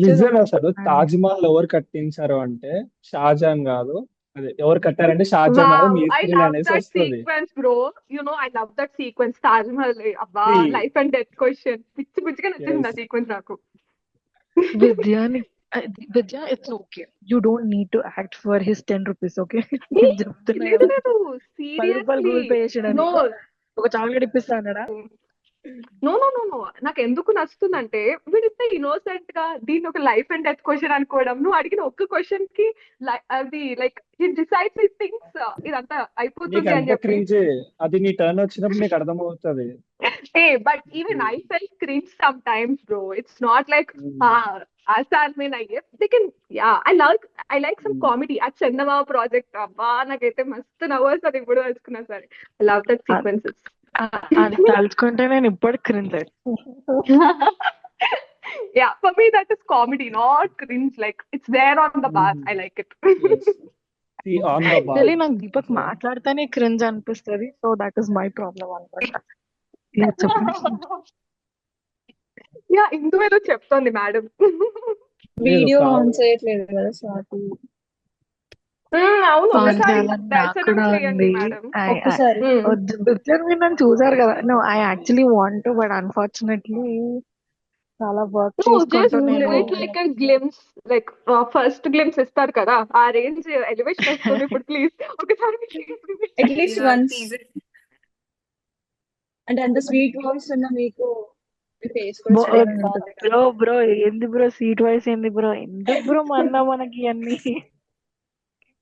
నిజం, అసలు తాజ్ మహల్ ఎవరు కట్టించారు అంటే షాజహాన్ కాదు, అదే ఎవరు కట్టారంటే షాజహాన్ కాదు, Wow, I మీర్జాల్ love అనేసి that వస్తుంది. sequence, bro. You know, I love that sequence. Taj Mahal, abba, See. life and death question. పిచ్చిగా నచ్చింది ఆ Yes. సీక్వెన్స్ నాకు. Vidya it's okay, you don't need to act for his 10 rupees, okay? చెప్తున్నా లేదు కదా, లేదు 10 రూపాయలు గూగుల్ పే చేసాడు, నో ఒక చాక్లెట్ ఇప్పిస్తా అన్నాడా? నో నో నో నో నాకు ఎందుకు నచ్చుతుందంటే వీడితే ఇన్నోసెంట్ గా దీన్ని ఒక లైఫ్ అండ్ డెత్ క్వశ్చన్ అనుకోవడం. నువ్వు అడిగిన ఒక్క క్వశ్చన్ కి అది లైక్ హి డిసైడ్స్ హిస్ థింగ్స్ ఇదంతా నీకు అయిపోతుంది అని అంత చెప్పి. క్రింజే, అది నీ టర్న్ వచ్చినప్పుడు నీకు అర్థమవుతుంది. Hey, but even I felt cringe sometimes, bro. It's not like Asad mein nahi hai. Lekin yeah, I like some comedy. At Chandamama project, abba nakaithe mast navvas adi ippudu తెలుసుకున్నా సరే. I love that sequences. అది తలుచుకుంటే నేను ఇప్పుడు cringe. Yeah, for me that is comedy, not cringe. Like it's there on the bar. I like it. Yes. See, on the bar. Actually నాకు దీపక్ మాట్లాడితేనే cringe అనిపిస్తుంది. So that is my problem అనమాట. Yeah ఇందు ఏదో చెప్తోంది madam. లేదు video కాదు on చేయట్లేదు కదా స్వాతి. అవును, ఆన్ ఒకసారి చేయాలని నాకు దర్శనం కూడా చేయండి ఉంది. మేడం. ఒక్కసారి వద్దు పిక్చర్ మీరు నన్ను చూసారు కదా. No, I actually want to, but unfortunately చాలా వర్క్ No, just చేసుకుంటూ నేను give it like a glimpse, like first glimpse ఇస్తారు కదా, ఆ రేంజ్ ఎలివేషన్ వస్తుంది ఇప్పుడు. ప్లీజ్ ఒకసారి అట్లీస్ట్ Yeah, వన్స్ teaser. అంటే అంత స్వీట్ వాయిస్ ఉన్న మీకు ఫేస్ కూడా చూడాలని ఉంటుంది కదా. బ్రో ఏంది బ్రో సీట్ వైస్ ఏంది బ్రో, ఎందుకు బ్రో మనకి అన్ని.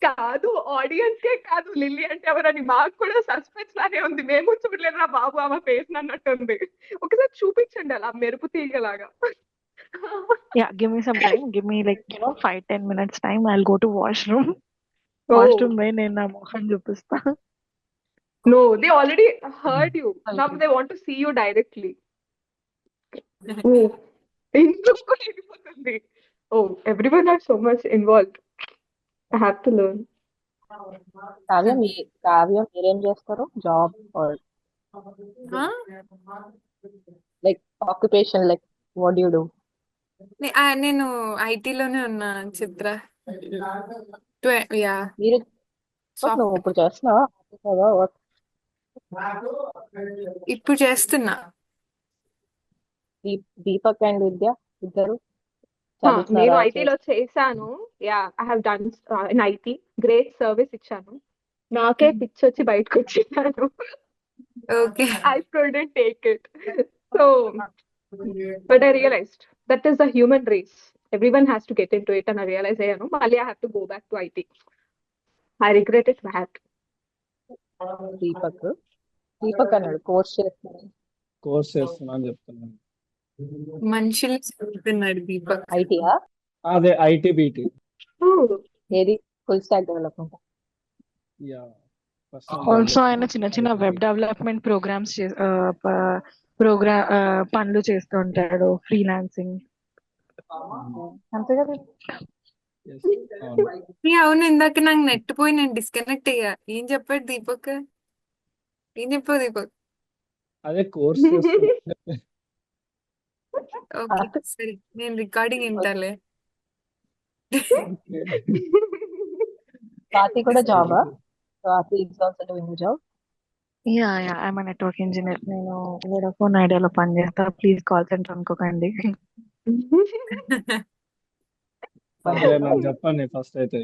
కాదు, ఆడియన్స్ కే కాదు, లిల్లీ అంటే ఎవరని మాకు కూడా సస్పెన్స్ లానే ఉంది. మేము చూడలేదురా బాబు ఆమె ఫేస్ అన్నట్టుంది. ఒకసారి చూపించండి అలా మెరుపు తీగలాగా. Yeah, give me some time, give me like 5-10 minutes time, I'll go to washroom. ఓ వాష్రూమ్ పోయి నేను నా మొహం చూపిస్తా. No, they already heard you, now they want to see you directly. ఓ ఇందుకు కూడా వెళ్ళిపోతుంది. Oh everyone are so much involved. I have to learn. Kavya మీరేం చేస్తారు? Job or Huh? Like occupation, like what do you do? నేను ఐటీలోనే ఉన్నా చిత్ర. Yeah, మీరు నువ్వు ఇప్పుడు చేస్తున్నావా కదా? ఇప్పుడు చేస్తున్నా. దీపక్ అండ్ విద్య ఇద్దరు నేను చదువుతున్నారా? ఐటీలో చేశాను. Yeah, I have done in IT. Great service ఇచ్చాను. నాకే పిచ్చి వచ్చి బయటకు వచ్చినాను. Okay. I couldn't take it. So, but I realized that is the human race. Everyone has to get into it, and I realized, Mali, I have to go back to IT. I regret it bad. Deepak అన్నాడు course చేస్తున్నాను అని చెప్తున్నాను. మనుషులు చెప్తున్నాడు దీపక్. ఐటీయా? అదే IT BT. ఏది full stack development? Yeah, also ఆయన చిన్న చిన్న వెబ్ డెవలప్మెంట్ ప్రోగ్రామ్స్ పనులు చేస్తూ ఉంటాడు, ఫ్రీలాన్సింగ్. అంతే కదా. అవును, ఇందాక నాకు నెట్ పోయి నేను డిస్కనెక్ట్ అయ్యా. ఏం చెప్పాడు దీపక్? ఏం చెప్పావు దీపక్? అదే కోర్స్ ఓకే, సరే, నేను రికార్డింగ్ వింటాలే. స్వాతి కూడా జాబా? Swathi is also doing job. Yeah, I'm network engineer. నేను వోడాఫోన్ ఐడియాలో పనిచేస్తా. ప్లీజ్ కాల్ సెంటర్ అనుకోకండి. నాకు చెప్పండి ఫస్ట్ అయితే.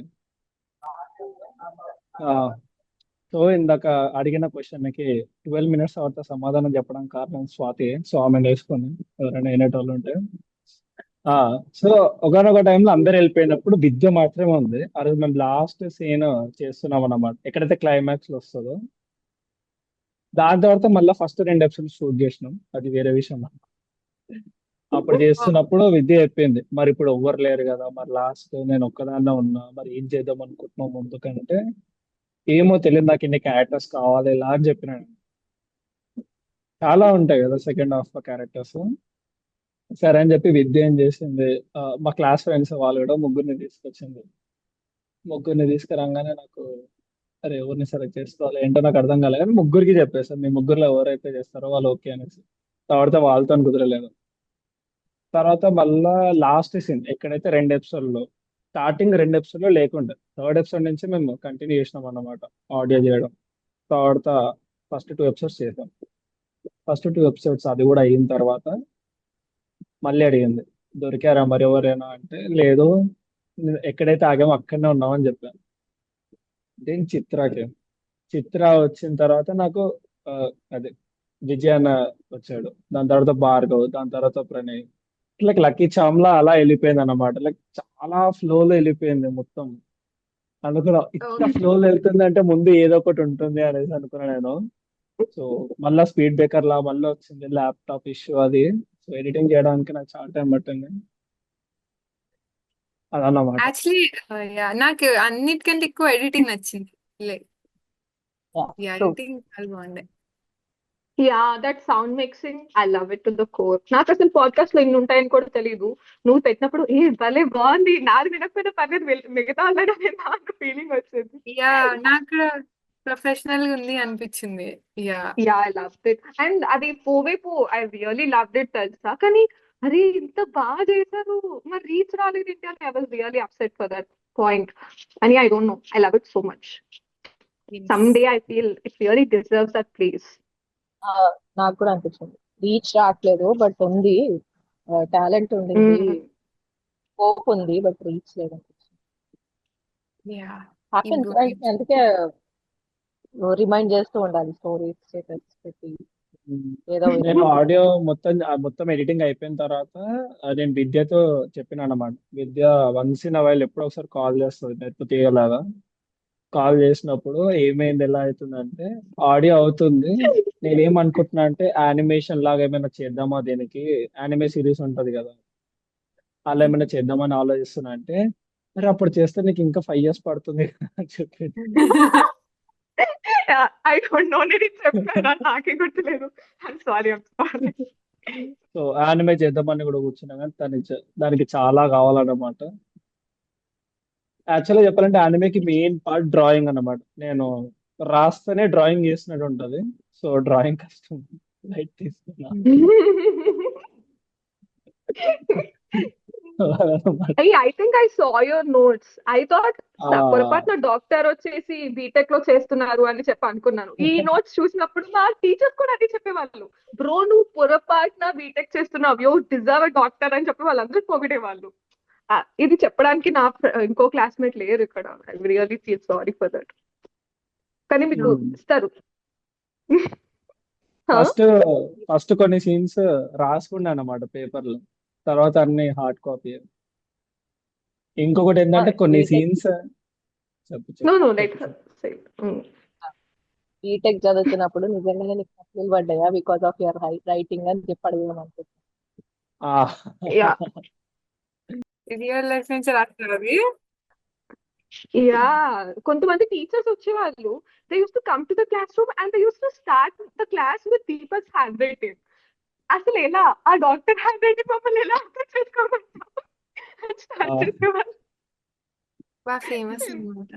సో ఇందాక అడిగిన క్వశ్చన్కి 12 minutes తర్వాత సమాధానం చెప్పడం కారణం స్వాతి. సో ఆమె వేసుకొని ఎవరైనా వినేటోళ్ళు ఉంటే. సో ఒకనొక టైంలో అందరు వెళ్ళిపోయినప్పుడు విద్య మాత్రమే ఉంది. ఆ రోజు మేము లాస్ట్ సీన్ చేస్తున్నాం అన్నమాట, ఎక్కడైతే క్లైమాక్స్ లో వస్తుందో. దాని తర్వాత మళ్ళీ ఫస్ట్ 2 episodes షూట్ చేసినాం, అది వేరే విషయం. అప్పుడు చేస్తున్నప్పుడు విద్య చెప్పింది, మరి ఇప్పుడు ఎవ్వరు లేరు కదా, మరి లాస్ట్ నేను ఒక్కదాన్నే ఉన్నా, మరి ఏం చేద్దాం అనుకుంటున్నాం ముందుకంటే, ఏమో తెలియదు నాకు ఇన్ని క్యారెక్టర్స్ కావాలి ఇలా అని చెప్పినాడు. చాలా ఉంటాయి కదా సెకండ్ హాఫ్ క్యారెక్టర్స్. సరే అని చెప్పి విద్య ఏం చేసింది, మా క్లాస్ ఫ్రెండ్స్ వాళ్ళు కూడా ముగ్గురిని తీసుకొచ్చింది. ముగ్గురిని తీసుకురాగానే నాకు, అరే ఎవరిని సెలెక్ట్ చేసుకోవాలి ఏంటో నాకు అర్థం కాలేదు, కానీ ముగ్గురికి చెప్పేసాను, మీ ముగ్గురులో ఎవరైతే చేస్తారో వాళ్ళు ఓకే అనేసి. తర్వాత వాళ్ళతో కుదరలేదు. తర్వాత మళ్ళా లాస్ట్ సీన్ ఎక్కడైతే 2 episodes స్టార్టింగ్ 2 episodes లేకుండా 3rd episode నుంచి మేము కంటిన్యూ చేసినాం అన్నమాట ఆడియో చేయడం. తర్వాత ఫస్ట్ 2 episodes చేసాం. ఫస్ట్ 2 episodes అది కూడా అయిన తర్వాత మళ్ళీ అడిగింది, దొరికారా మరి ఎవరైనా అంటే, లేదు ఎక్కడైతే ఆగామో అక్కడనే ఉన్నామని చెప్పాను. దేని చిత్ర వచ్చిన తర్వాత నాకు అదే విజయన్న వచ్చాడు, దాని తర్వాత భార్గవ్, దాని తర్వాత ప్రణయ్. లైక్ లక్కీ చామ్లా అలా వెళ్ళిపోయింది అన్నమాట. లైక్ చాలా ఫ్లోలో వెళ్ళిపోయింది మొత్తం. అనుకున్నా ఇట్లా ఫ్లోలో వెళ్తుంది అంటే ముందు ఏదో ఒకటి ఉంటుంది అనేసి అనుకున్నా నేను. సో మళ్ళీ స్పీడ్ బ్రేకర్ లా మళ్ళీ వచ్చింది ల్యాప్టాప్ ఇష్యూ అది. సో ఎడిటింగ్ చేయడానికి నాకు చాలా టైం పట్టింది. అదన్నమాట. యాక్చువల్లీ నాకు అన్నిటికంటే ఎక్కువ ఎడిటింగ్ నచ్చింది. ఎడిటింగ్ చాలా బాగుండే. Yeah, that sound mixing, I love it to the core. నాకు అసలు పాడ్కాస్ట్ లో ఇన్ని ఉంటాయని కూడా తెలియదు. నువ్వు పెట్టినప్పుడు భలే బాగుంది, నాది వినకపోయినా పర్లేదు, మిగతా వాళ్ళని నాకు ఫీలింగ్ వచ్చింది. యా, నాకు ప్రొఫెషనల్ గా ఉంది అనిపించింది. Yeah, I love it. And అది పోవే పో, ఐ రియలీ లవ్ ఇట్ తెలుసా. కానీ అరే ఇంత బాగా చేశారు, మరి రీచ్ రాలేదు ఏంటి అని I was really upset for that point. అని I don't know, I love it so much. Some day I feel it really deserves that place. నాకు కూడా అనిపించింది రీచ్ రావట్లేదు, బట్ ఉంది, టాలెంట్ ఉండింది, హోప్ ఉంది, బట్ రీచ్ లేదు అనిపించింది. Yeah, happens right, indeed. అందుకే రిమైండ్ చేస్తూ ఉండాలి స్టోరీ స్టేటస్ పెట్టి ఏదో నేను విధంగా. ఆడియో మొత్తం ఎడిటింగ్ అయిపోయిన తర్వాత నేను విద్యతో చెప్పిన అనమాట. విద్య వన్స్ ఇన్ వైల్ ఎప్పుడో ఒకసారి కాల్ చేస్తుంది నెట్ తీయలాగా. కాల్ చేసినప్పుడు ఏమైంది, ఎలా అవుతుందంటే ఆడియో అవుతుంది. నేనేమనుకుంటున్నా అంటే యానిమేషన్ లాగా ఏమైనా చేద్దామా, దీనికి యానిమే సిరీస్ ఉంటది కదా, అలా ఏమైనా చేద్దామని ఆలోచిస్తున్నా అంటే, మరి అప్పుడు చేస్తే నీకు ఇంకా 5 years పడుతుంది కదా అని చెప్పింది. ఐ డోంట్ నో, నేను ఇది చెప్పానా నాకే గుర్తులేదు. I'm sorry. సో యానిమే చేద్దామని కూడా కూర్చున్నా, కానీ దానికి చాలా కావాలన్నమాట. యాక్చువల్గా చెప్పాలంటే యానిమేకి మెయిన్ పార్ట్ డ్రాయింగ్ అన్నమాట. నేను రాస్తేనే డ్రాయింగ్ చేసినట్టు ఉంటది. సో డ్రాయింగ్ కష్టం, లైట్ తీసుకున్నా అదన్నమాట. I think I saw your notes. I thought ఆ, పొరపాటున డాక్టర్ వచ్చేసి బీటెక్ లో చేస్తున్నారు అని చెప్పి అనుకున్నాను. ఈ నోట్స్ చూసినప్పుడు మా టీచర్స్ కూడా అదే చెప్పేవాళ్ళు, బ్రో నువ్వు పొరపాటున బీటెక్ చేస్తున్నావు, యూ డిజర్వ్ డాక్టర్ అని చెప్పి వాళ్ళందరూ పొగిడేవాళ్ళు. ఇది చెప్పడానికి నా ఇంకో క్లాస్మేట్ లేరు ఇక్కడ. I really feel sorry for that. కానీ మీకు ఇస్తారు. ఫస్ట్ కొన్ని సీన్స్ రాసుకున్నా అనమాట పేపర్లో, తర్వాత అన్ని హార్డ్ కాపీ. ఇంకొకటి ఏంటంటే కొన్ని scenes no no like BTech చదువుతున్నప్పుడు నిజంగానే నీకు తప్పులు పడ్డాయా బికాస్ ఆఫ్ యువర్ రైటింగ్ అని చెప్పి అడిగాం అనుకుంటున్నాను. యా రియల్ లైఫ్ నుంచి రాస్తారు అది. యా కొంతమంది టీచర్స్ వచ్చేవాళ్ళు, they use to come to the class room and they use to start the class with Deepak's hand writing. అసలు ఎలా ఆ డాక్టర్ హ్యాండ్ రైటింగ్ మమ్మల్ని ఎలా అర్థం చేసుకోగలుగుతాం స్టార్ట్ చేసేవాళ్ళు. బాగా ఫేమస్ అనమాట.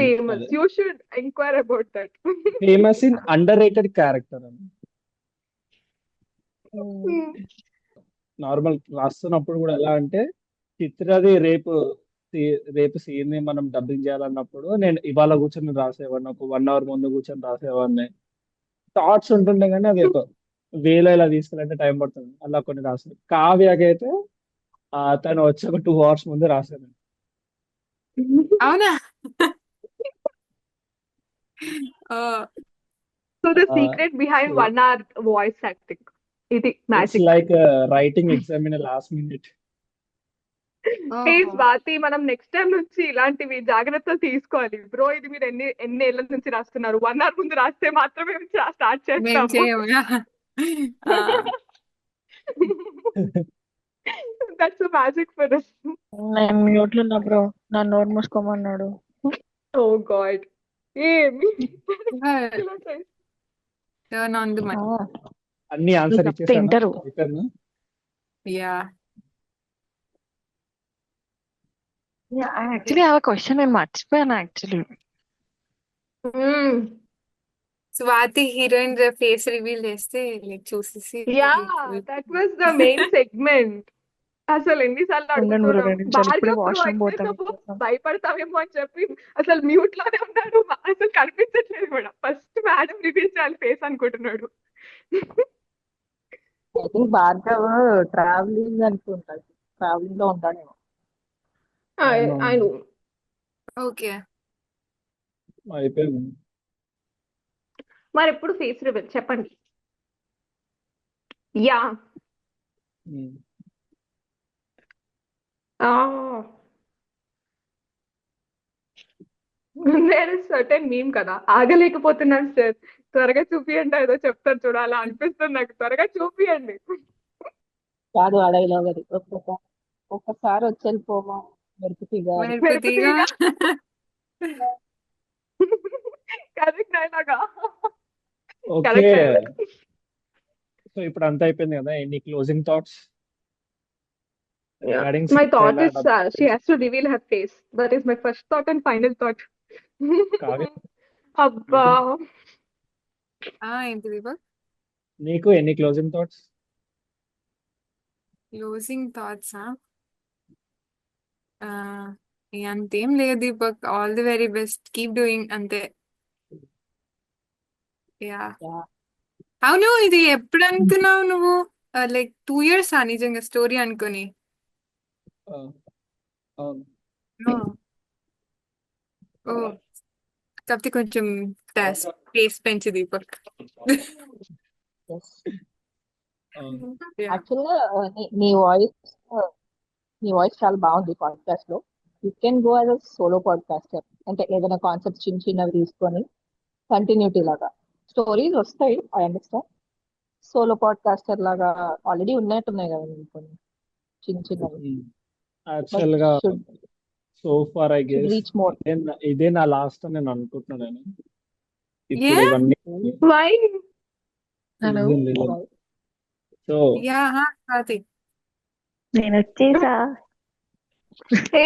Famous, you should enquire about that. Famous in under rated character అని. నార్మల్ రాస్తున్నప్పుడు కూడా ఎలా అంటే, చిత్రది రేపు సీన్ ని మనం డబ్బింగ్ చేయాలన్నప్పుడు నేను ఇవాళ కూర్చొని రాసేవాడిని, ఒక 1 hour ముందు కూర్చొని రాసేవాడిని. థాట్స్ ఉంటుండే కానీ అది ఒక వేలో ఇలా తీసుకెళ్ళంటే టైం పడుతుంది. అలా కొన్ని రాసాను. కావ్యకి అయితే తను వచ్చి ఒక 2 hours ముందు రాసాను. అవునా? So the secret behind 1 hour voice acting ఇది it's magic. Like writing exam in last minute. ఏ స్వాతి, మనం నెక్స్ట్ టైం నుంచి ఇలాంటివి జాగ్రత్తలు తీసుకోవాలి బ్రో. ఇది మీరు ఎన్ని ఏళ్ళ నుంచి రాస్తున్నారు? 1 hour ముందు రాస్తే మాత్రమే స్టార్ట్ మేము చేస్తాము. చేయము. That's magic for us. నేను మ్యూట్ లో ఉన్నా బ్రో, నా నోరు మూసుకోమన్నాడు. ఓ గాడ్, ఏమి టర్న్ ఆన్ ది మైక్. అన్ని ఆన్సర్ చెప్తే ఇచ్చేసాను వింటారు. అయిపోయిందా? యా యాక్చువల్లీ ఆ క్వశ్చన్ నేను మర్చిపోయాను actually. Swathi heroine face reveal చేస్తే like చూసేసి yeah that was the main segment. అసలు ఎన్నిసార్లు ఉండండి బ్రో, అడుగుతున్నాం 2 నిమిషాలు ఇప్పుడే భార్గవ్ బ్రో వాష్రూమ్ అయితే పోతాను. నువ్వు భయపడతావేమో అని చెప్పి అసలు మ్యూట్ లోనే ఉన్నాడు. అసలు కనిపించట్లేదు కూడా. ఫస్ట్ మేడం రివీల్ చేయాలి ఫేస్ అనుకుంటున్నాడు. ఐ థింక్ భార్గవ్ ట్రావెలింగ్ అనుకుంటాడు, ట్రావెలింగ్ లో ఉంటాడేమో. ఆయన ఓకే. అయిపోయింది. మరి ఎప్పుడు ఫేస్ రివీల్ చెప్పండి. Yeah there is certain meme కదా, ఆగలేకపోతున్నాను సార్ త్వరగా చూపియండి ఏదో చెప్తారు చూడాలా అనిపిస్తుంది నాకు. త్వరగా చూపియండి. కాదు ఆ డైలాగ్ అది, ఒక్కసారి వచ్చి వెళ్ళిపోమా మెరుపుతిగా అని. మెరుపుతీగా. కరెక్ట్ డైలాగా. ఓకే. Correct dialogue. సో ఇప్పుడు అంతా అయిపోయింది కదా, any closing thoughts regarding My thought Cinderella is she has to reveal her face. That is my first thought and final thought. Kavya? అబ్బా ఏంటి దీపక్? నీకు any closing thoughts? Closing thoughts అంతేం లేదు Deepak, all the very best, keep doing అంతే. Yeah, అవును ఇది ఎప్పుడు అనుకున్నావు నువ్వు? లైక్ 2 years నిజంగా స్టోరీ అనుకొని? అవును. ఓ, కాకపోతే కొంచెం స్పేస్ పెంచు దీపక్. యాక్చువల్గా నీ వాయిస్ చాలా బాగుంది పాడ్కాస్ట్ లో. You can go as a solo podcaster. అంటే ఏదైనా కాన్సెప్ట్ చిన్న చిన్నవి తీసుకొని కంటిన్యూటీ లాగా స్టోరీస్ వస్తాయి, ఐ అండర్స్టాండ్. సోలో పాడ్కాస్టర్ లాగా ఆల్రెడీ ఉన్నట్టున్నాయి కదా మీకు కొన్ని చిన్న చిన్నవి, బట్ యాక్చువల్గా should so far I should guess reach more. ఇదే నా లాస్ట్ అని నేను అనుకుంటున్నాను. ఏ ఇప్పుడు ఇవన్నీ వై? హలో, reason లేదు. So yeah Swathi. నేను వచ్చేసా. ఏ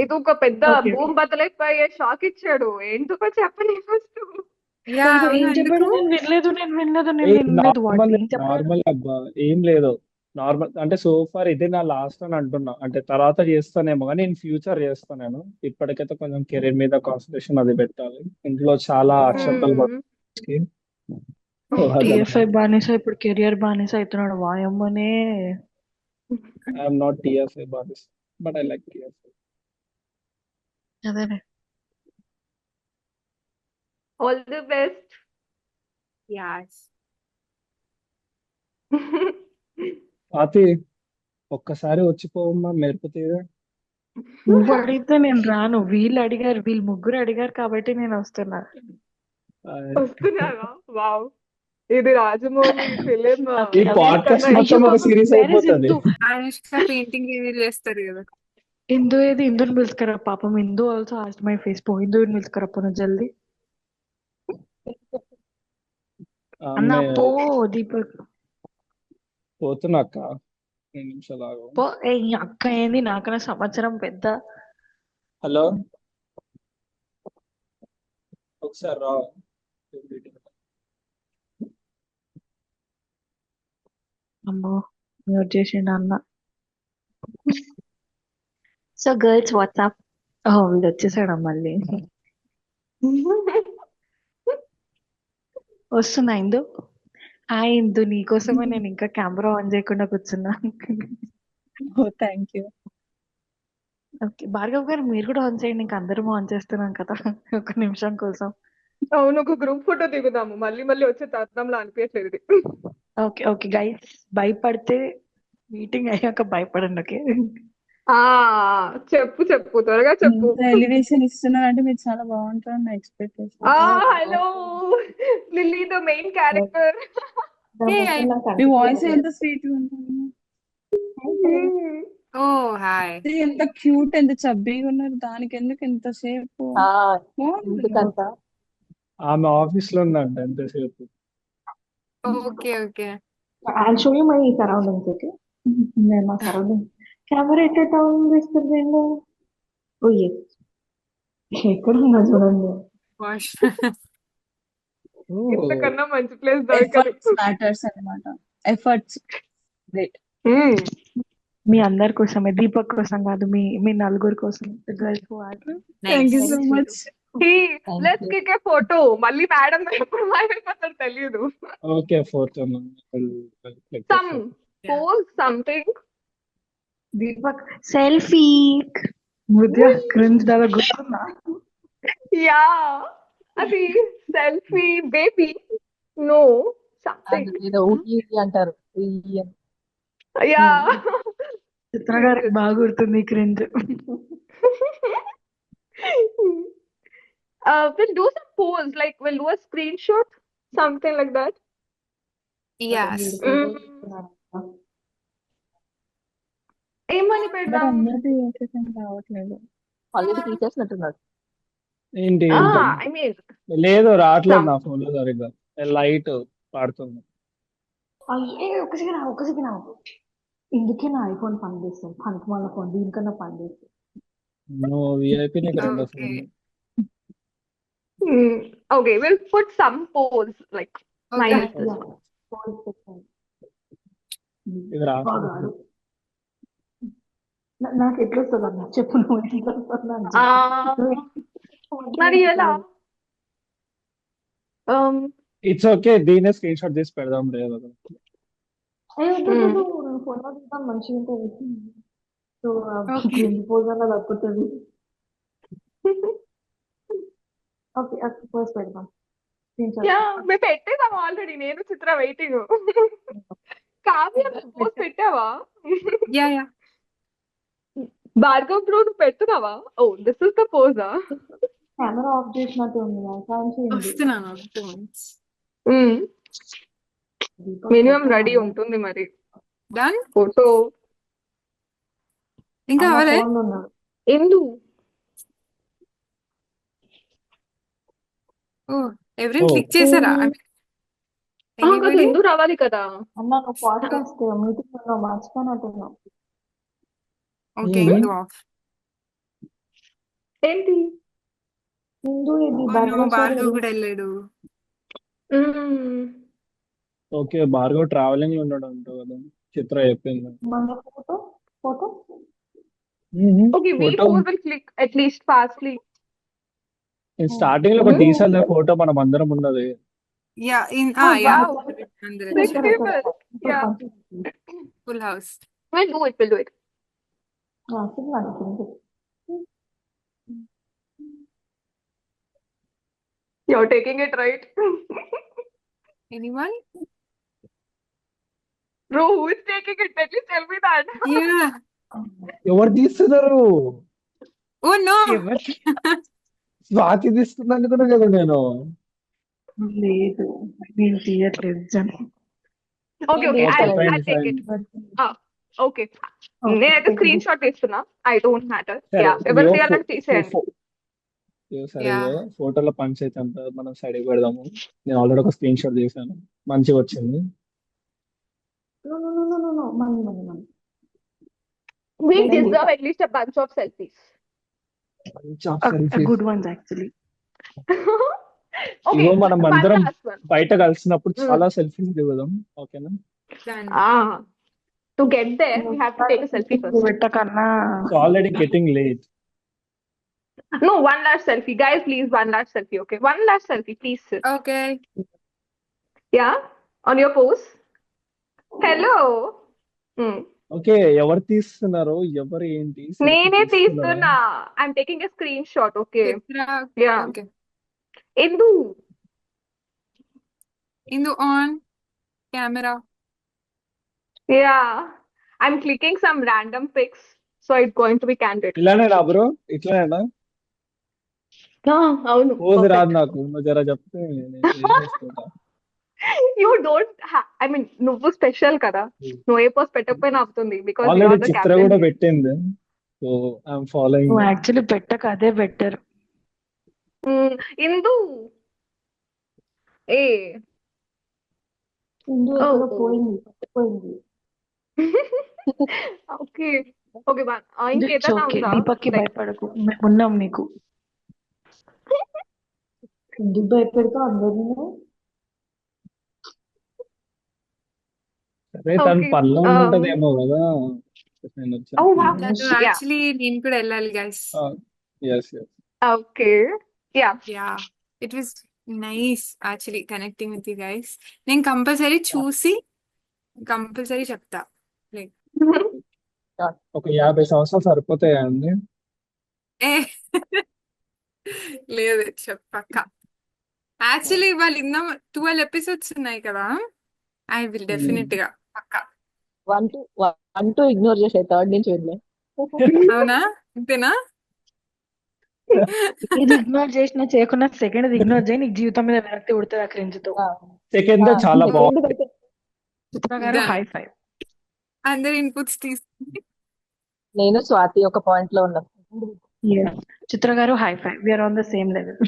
ఇది ఒక పెద్ద ఓకే భూమి బద్దలైపోయే షాక్ ఇచ్చాడు. ఏంటో చెప్పని ఫస్ట్. యా కాదు, అవును ఏం చెప్పాడు? ఎందుకు? నేను వినలేదు వాట్ నార్మల్ ఏం చెప్పాడు? నార్మల్ అబ్బా, ఏం లేదు. నార్మల్ అంటే సో ఫార్ ఇదే నా లాస్ట్ అని అంటున్నా. అంటే తర్వాత చేస్తానేమో కానీ నేను ఫ్యూచర్ చేస్తాను. నేను ఇప్పటికైతే కొంచెం కెరీర్ మీద కాన్సన్ట్రేషన్ అది పెట్టాలి. ఇంట్లో చాలా అక్షంతలు పట్టుకి ఓకే. టిఎఫ్ఐ బానిస ఇప్పుడు కెరియర్ బానిస అవుతున్నాడు. వాయమ్మనే. ఐఎమ్ నాట్ టిఎఫ్ఐ బానిస్, బట్ ఐ లైక్ టిఎఫ్ఐ. అదేనే. All the best. Yes. Swathi, ఒక్కసారి వచ్చిపోవమ్మా మెరుపు తీరు. నువ్వు అడిగితే నేను రాను. వీళ్ళు ముగ్గురు అడిగారు కాబట్టి నేను వస్తున్నా. వస్తున్నారా? వావ్, ఇది రాజమౌళి ఫిలిం ఈ అదే. పాడ్కాస్ట్ కన్నా మొత్తం అయ్యో, ఒక సిరీస్ వేర్ ఇస్ అయిపోతుంది. ఇందు? అనుష్క పెయింటింగ్ రివీల్ చేస్తారు కదా. ఇందుని పిలుచుకరా పాపం. ఇందు ఆల్సో ఆస్ట్ మై ఫేస్. పో ఇందుని పిలుచుకరా పోను జల్దీ. అన్న ఆమె పో దీపక్. పోతున్నా అక్క, 2 నిమిషాలు ఆగు. పో. ఈ అక్క ఏంది నాకన్నా సంవత్సరం పెద్ద. హలో, ఒకసారి రా. అమ్మో, మ్యూట్ చేసిండు అన్న. So girls WhatsApp. వీళ్ళు వచ్చేసాడు మళ్ళీ. వస్తున్నా ఇందు. హాయ్ ఇందు, నీకోసమే నేను ఇంకా కెమెరా ఆన్ చేయకుండా కూర్చున్నా. ఓ థ్యాంక్ యూ. ఓకే భార్గవ్ గారు, మీరు కూడా ఆన్ చేయండి. ఇంకా అందరం ఆన్ చేస్తున్నాం కదా ఒక నిమిషం కోసం. అవును, ఒక గ్రూప్ ఫోటో దిగుదాము. మళ్ళీ మళ్ళీ వచ్చే తరుణంలో అనిపించలేదు ఇది. ఓకే ఓకే గైస్, భయపడితే మీటింగ్ అయ్యాక భయపడండి. ఓకే. ఆ చెప్పు త్వరగా చెప్పు. ఇంత ఎలివేషన్ ఇస్తున్నారంటే మీరు చాలా బాగుంటారని నా expectation. Hello, lily the main character. Me voice ఎంత స్వీట్ ఉంటుంది. ఓ హాయ్. ఎంత క్యూట్, ఎంత చబ్బీగా ఉన్నారు. దానికి ఎందుకు ఎంతసేపు బాగుంటుంది. ఎందుకంత ఆమె ఆఫీస్ లో ఉందంట ఎంతసేపు. Okay okay. I'll show you my surroundings, okay? నేను నా సరౌండింగ్ కెమెరా ఎట్లా టౌన్ చేస్తుంది. ఓ ఎక్కడ ఉన్నా చూడండి. వాష్. ఇంతకన్నా మంచి ప్లేస్ దొరకదు. ఎఫర్ట్స్ మ్యాటర్స్ అన్నమాట. Efforts great. మీ అందరి కోసమే, దీపక్ కోసం కాదు, మీ నలుగురు కోసం. Girls thank you so much. Let's kick a photo. మళ్ళీ మేడం ఎప్పుడు మాయమైపోతారు తెలియదు. Okay, fourth some pose something. Deepak selfie ముద్య క్రింజ్ దాదా గుర్తుందా? యా, అది సెల్ఫీ బేబీ. Know something. ఏదో ఊటీ అంటారు. యా, చిత్ర గారికి బాగా గుర్తుంది cringe. we'll do some pose, like we'll do a screenshot, something like that. Yes. ఏమని బట్ పెడదాం? అందరిది ఒకేసారి రావట్లేదు. ఆల్రెడీ తీసేసినట్టున్నాడు. ఏంటి I mean, లేదు, రావట్లేదు నా ఫోన్ లో సరిగ్గా. లైట్ పాడుతుంది. ఒక సెకండ్ ఇందుకే నా ఐఫోన్ పనిచేస్తుంది. పనికిమాల ఫోన్ దీనికన్నా పనిచేస్తుంది. నువ్వు విఐపి, నీకు రెండో okay. Phone. okay, we'll put some pose, like okay. nice. ఇది రావట్లేదు. నాకు ఎట్లా వస్తుంది అన్న చెప్పు, నువ్వు ఎట్లా వస్తుంది అని ఆ, చెప్పు. మరి ఎలా Um, ఇట్స్ ఓకే, దీనే స్క్రీన్ షాట్ తీసి పెడదాం లేదు. ఉమ్. ఫోటో తీద్దాం మంచిగా ఉంటుంది. సో ఓకే క్రింజ్ పోజ్ అలా తగ్గుతుంది. ఓకే ఓకే ఫస్ట్ పెడదాం స్క్రీన్ షాట్. యా మేము పెట్టేదాం ఆల్రెడీ, నేను చిత్ర వెయిటింగ్. కావ్య పోస్ట్ పెట్టావా? యా యా భార్గవ్ బ్రో నువ్వు పెడుతున్నావా? ఓ దిస్ ఇస్ ద పోజా. కెమెరా ఆఫ్ చేసినట్టు ఉంది, ఫ్యాన్స్ ఉంది. వస్తున్నాను 2 minutes. Deepak minimum photo ready అన్న ఉంటుంది మరి డన్ ఫోటో. ఇంకా అన్న అవలే. ఫోన్ ఉన్నాడు. ఎందు ఓ ఎవరైనా ఓ క్లిక్ చేశారా? కాదు, ఎనీబడి? ఎందు రావాలి కదా. అన్న నువ్వు పాడ్కాస్ట్ మీటింగ్ ఉన్నావు, మర్చిపోయినట్టున్నావు. Okay hmm. Indu of. ఏంటి? హిందూ ఇది oh no Bhargav sir Bhargav కూడా వెళ్ళాడు. ఓకే, భార్గవ్ ట్రావెలింగ్ లో ఉన్నాడు అంట కదా, చిత్ర చెప్పింది. మన photo photo okay we photo for will click at least fastly. Starting లో ఒక టీసర్ ఫోటో మనం అందరం ఉన్నది. యా యా వావ్, అందరూ ఇక్కడ six ఇక్కడ people. ఇప్పుడు Yeah, పంపించింది. Full house. we'll do it, we'll do it. Signal కింద. You're taking it right. Anyone? Bro, who is taking it? At least tell me that. Yeah ఎవరు తీస్తున్నారు? Oh no ఎవరు? స్వాతి తీస్తుంది అనుకున్నా కదా నేను. లేదు నేను తీయట్లేదు జన. Okay, okay, okay I'll fine take fine. it. Okay. నేనైతే స్క్రీన్ షాట్ తీస్తున్నా. I don't matter. సరే యా ఎవరు ఇదిగో తీయాలంటే తీసేయండి. సరే యా ఇదిగో ఫోటోలో పంచాయతీ అంతా మనం సైడ్ పెడదాము. నేను ఆల్రెడీ ఒక స్క్రీన్ షాట్ చేశాను, మంచిగా వచ్చింది. No money We Let's do it. deserve at least a bunch of selfies. Good ones actually. Okay, ఇదిగో మనం one అందరం last one. బయట కలిసినప్పుడు చాలా సెల్ఫీస్ దిగుదాం, ఓకేనా? Done. To get there, we have to take a selfie first. పెట్టకన్నా so already getting late. No, one last selfie. Guys, please, one last selfie, okay? One last selfie, please. Okay Yeah? On your pose. Hello. Okay, ఎవరు తీస్తున్నారు, ఎవరు ఏంటి selfie నేనే తీస్తున్నారా? తీస్తున్నా. I'm taking a screenshot, okay? Chitra. Yeah. Okay Endu. Indu on camera. Yeah. I'm clicking some random pics, so it's going to be candid. ఇలానేనా bro, ఇట్లానేనా? అవును. Pose రాదు Perfect. నాకు, నువ్వు జర చెప్తే నేను చేసేసుకుంటా. You don't I mean, నువ్వు స్పెషల్ కదా, నువ్వు ఏ పోస్ట్ పెట్టకపోయినా అవుతుంది because you already are the Chitra కూడా కెప్టెన్. పెట్టింది, సో ఐఎమ్ ఫాలోయింగ్. నువ్వు యాక్చువల్లీ పెట్టక అదే బెటర్. ఇందు ఏ హిందూ Oh, ఎక్కడో oh. పోయింది, పట్టుపోయింది. ఓకే ఓకే ఇంకేదైనా ఓకే ఉందా? దీపక్ కి Like, భయపడకు, మేము ఉన్నాం నీకు. ఎందుకు భయపెడతావు అందరినీ? సరే తను okay. పనిలో ఉంటదేమో కదా, నేను Oh wow. నన్ను Yeah. యాక్చువల్లీ నేను కూడా వెళ్ళాలి guys. Yes Okay. Yeah. Yeah it was nice actually connecting with you guys. నేను కంపల్సరీ చూసి కంపల్సరీ చెప్తా. లైక్ ఒక 50 సంవత్సరాలు సరిపోతాయా అండి? ఏ లేదు చెప్పక్క. యాక్చువల్లీ వాళ్ళు ఇందా 12 ఎపిసోడ్స్ ఉన్నాయి కదా, ఐ విల్ డెఫినెట్ గా పక్కా. 1 2 ఇగ్నోర్ చేసే థర్డ్ నుంచి వెళ్ళే. అవునా? అంతేనా? ఇది ఇగ్నోర్ చేసినా చేయకుండా సెకండ్ ఇగ్నోర్ చేయి, నీకు జీవితం మీద విరక్తి పుడుతుంది ఆ క్రింజ్ తో. సెకండ్ చాలా బాగుంది. చిత్ర గారు Done. High five. అందరి ఇన్పుట్స్ తీసుకుని నేను స్వాతి ఒక పాయింట్ లో ఉన్నా. చిత్ర గారు high five, we are on the same level.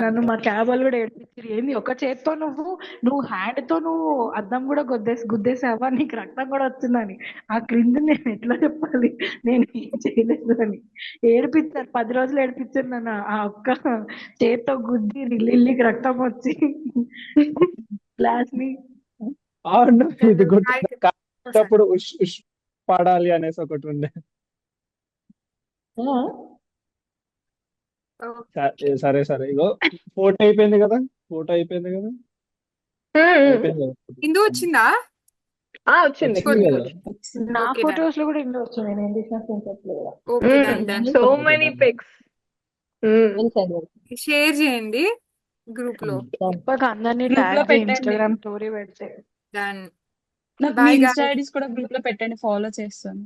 నన్ను మా క్యాబ్ వాళ్ళు కూడా ఏడిపించారు. ఏంది ఒక చేత్తో నువ్వు హ్యాండ్ తో నువ్వు అద్దం కూడా గుద్దేసావా, నీకు రక్తం కూడా వచ్చిందని. ఆ క్రింద నేను ఎట్లా చెప్పాలి, నేను ఏం చేయలేదు అని ఏడిపించారు. 10 రోజులు ఏడిపించారు నన్ను. ఆ ఒక్క చేత్తో గుద్ది లిల్లీకి రక్తం వచ్చి గ్లాస్ ని. అవును, ఇది గుర్తున్నప్పుడు ఉష్ ఉష్ పడాలి అనేసి ఒకటి ఉండే. సరే సరే ఇగో ఫోటో అయిపోయింది కదా, ఫోటో అయిపోయింది కదా, అయిపోయింది కదా. ఇందు వచ్చిందా? వచ్చింది. వచ్చింది కదా. నా ఓకే డన్. ఫొటోస్ లో కూడా ఇంట్లో వచ్చింది, నేను ఏం చేసినా ఫోన్ చెప్పలేదు. Okay done done. So okay many done. Pics. Share చేయండి గ్రూప్ లో. తప్పక అందరినీ గ్రూప్ లో ట్యాగ్ చేయి, పెట్టండి. ఇన్స్టాగ్రామ్ స్టోరీ పెడితే. డన్. నాకు మీ బాయ్ ఇన్స్టా గాయస్. ఐడీస్ కూడా గ్రూప్ లో పెట్టండి, ఫాలో చేస్తాను,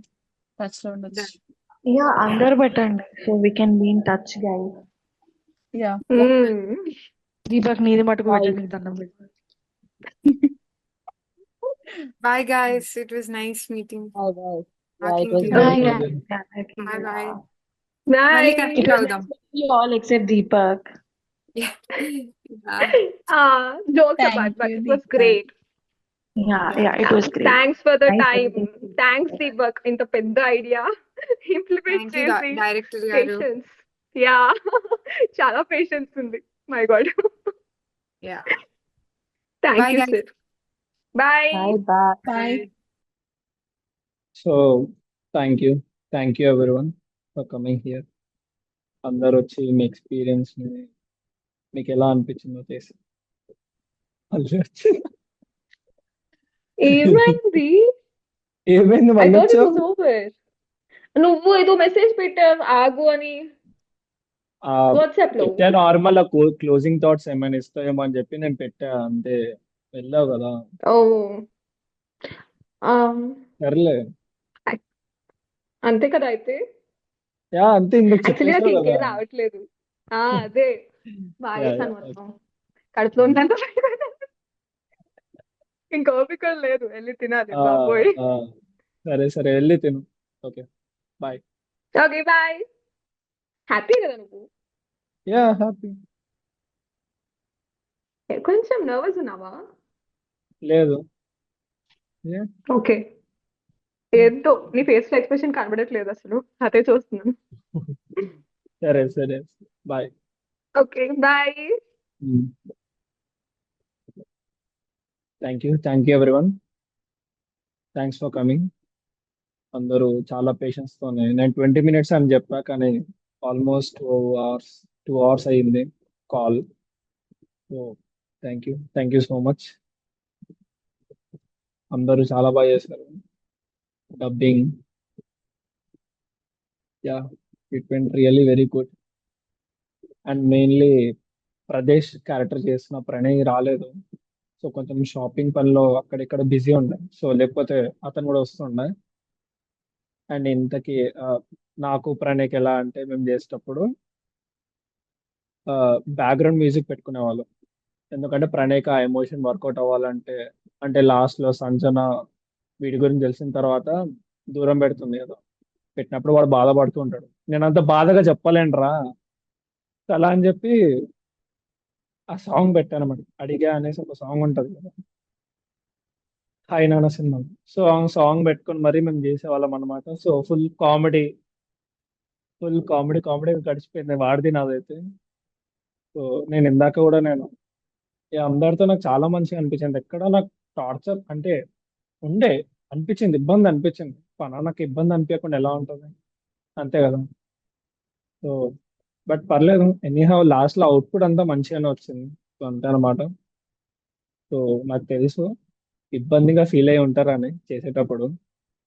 టచ్ లో ఉండొచ్చు. డన్. యా అందరు పెట్టండి, so we can be in touch guys. Yeah Deepak నీది మటుకు పెట్టండి, నీకు దండం పెట్టు. Bye guys, it was nice meeting talking to Bye you. guys. Bye bye. Bye. మళ్ళీ It కనెక్ట్ was అవుదాం. nice meeting you all except Deepak. Jokes Thank apart, but you, it was Deepak. great. Yeah, it was great. Thanks for the Nice time. meeting you. Thanks, Deepak. ఇంత పెద్ద idea implement thank you చేసి director గారు. Patience. Yeah చాలా patience ఉంది. My god. Yeah thank bye you guys. Sir. Bye. Bye. Bye. So thank you everyone for coming here. అందరు వచ్చి మీ experience ని మీకు ఎలా అనిపించిందో చేసి మళ్ళీ వచ్చి ఏమైంది? ఏమైంది ఐ మళ్ళీ థాట్ ఇట్ వచ్చావు? Was over. నువ్వు ఏదో మెసేజ్ పెట్టావు ఆగు అని వాట్సాప్ లో. పెట్టా నార్మల్ క్లోజింగ్ థాట్స్ ఏమైనా ఇస్తాయేమో అని చెప్పి నేను పెట్టా అంతే. వెళ్ళావు కదా, ఓ సర్లే. అంతే కదా అయితే. యా అంతే, ఇందుకు యాక్చువల్లీ నాకు చెప్పేసావు కదా. ఇంకేం రావట్లేదు. అదే బాగేసాను yeah. మొత్తం. కడుపులో ఉందంత ఇంకా ఓపిక కూడా లేదు, వెళ్ళి తినాలి ఆ, బాబోయ్. ఆ, సరే సరే వెళ్ళి తిను. Okay bye. Okay bye. Happy కదా నువ్వు? Yeah happy. కొంచెం నర్వస్ ఉన్నావా? లేదు. Yeah. ఓకే. ఏంటో నీ ఫేస్ లో ఎక్స్ప్రెషన్ కనబడట్లేదు అసలు, అదే చూస్తున్నాను. సరే సరే bye. Okay bye. Thank you everyone. Thanks for coming. అందరూ చాలా పేషెన్స్ తోనే, నేను 20 minutes అని చెప్పా కానీ ఆల్మోస్ట్ 2 hours అయ్యింది call. So thank you so much. అందరూ చాలా బాగా చేశారు. Dubbing yeah it went really very good. And mainly Pradesh character చేసిన ప్రణయ్ రాలేదు. సో కొంచెం షాపింగ్ పనిలో అక్కడిక్కడ బిజీ ఉండే, సో లేకపోతే అతను కూడా వస్తుండే. అండ్ ఇంతకీ నాకు ప్రణయ్కి ఎలా అంటే మేము చేసేటప్పుడు బ్యాక్గ్రౌండ్ మ్యూజిక్ పెట్టుకునే వాళ్ళం. ఎందుకంటే ప్రణయ్కి ఆ ఎమోషన్ వర్కౌట్ అవ్వాలంటే, అంటే లాస్ట్ లో సంజన వీడి గురించి తెలిసిన తర్వాత దూరం పెడుతుంది కదా, పెట్టినప్పుడు వాడు బాధపడుతూ ఉంటాడు. నేను అంత బాధగా చెప్పలేనురా అలా అని చెప్పి ఆ సాంగ్ పెట్టాను అన్నమాట. అడిగా అనేసి ఒక సాంగ్ ఉంటది కదా, హాయ్ నాన్న సినిమా. సో ఆ సాంగ్ పెట్టుకొని మరీ మేము చేసేవాళ్ళం అనమాట. సో ఫుల్ కామెడీ గడిచిపోయింది వాడిది నాదైతే. సో నేను ఇందాక కూడా ఈ అందరితో నాకు చాలా మంచిగా అనిపించింది. ఎక్కడ నాకు టార్చర్ అంటే ఉండే అనిపించింది, ఇబ్బంది అనిపించింది. నాకు ఇబ్బంది అనిపించకుండా ఎలా ఉంటుంది, అంతే కదా. సో బట్ పర్లేదు, ఎనీహౌ లాస్ట్ లో అవుట్పుట్ అంతా మంచిగానే వచ్చింది. సో అంతే అనమాట. సో నాకు తెలుసు ఇబ్బందిగా ఫీల్ అయి ఉంటారని చేసేటప్పుడు,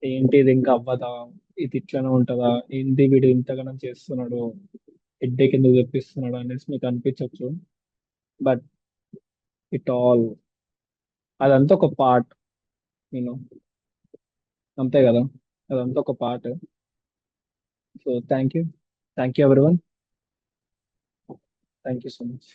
ఏంటి ఇది ఇంకా అవ్వదా, ఇది ఇట్లనే ఉంటుందా, ఏంటి వీడు ఇంతగానం చేస్తున్నాడు, హెడ్ఏక్ ఎందుకు తెప్పిస్తున్నాడు అనేసి మీకు అనిపించవచ్చు. బట్ అదంతా ఒక పార్ట్, నేను అంతే కదా, అదంతా ఒక part. So thank you everyone. Thank you so much.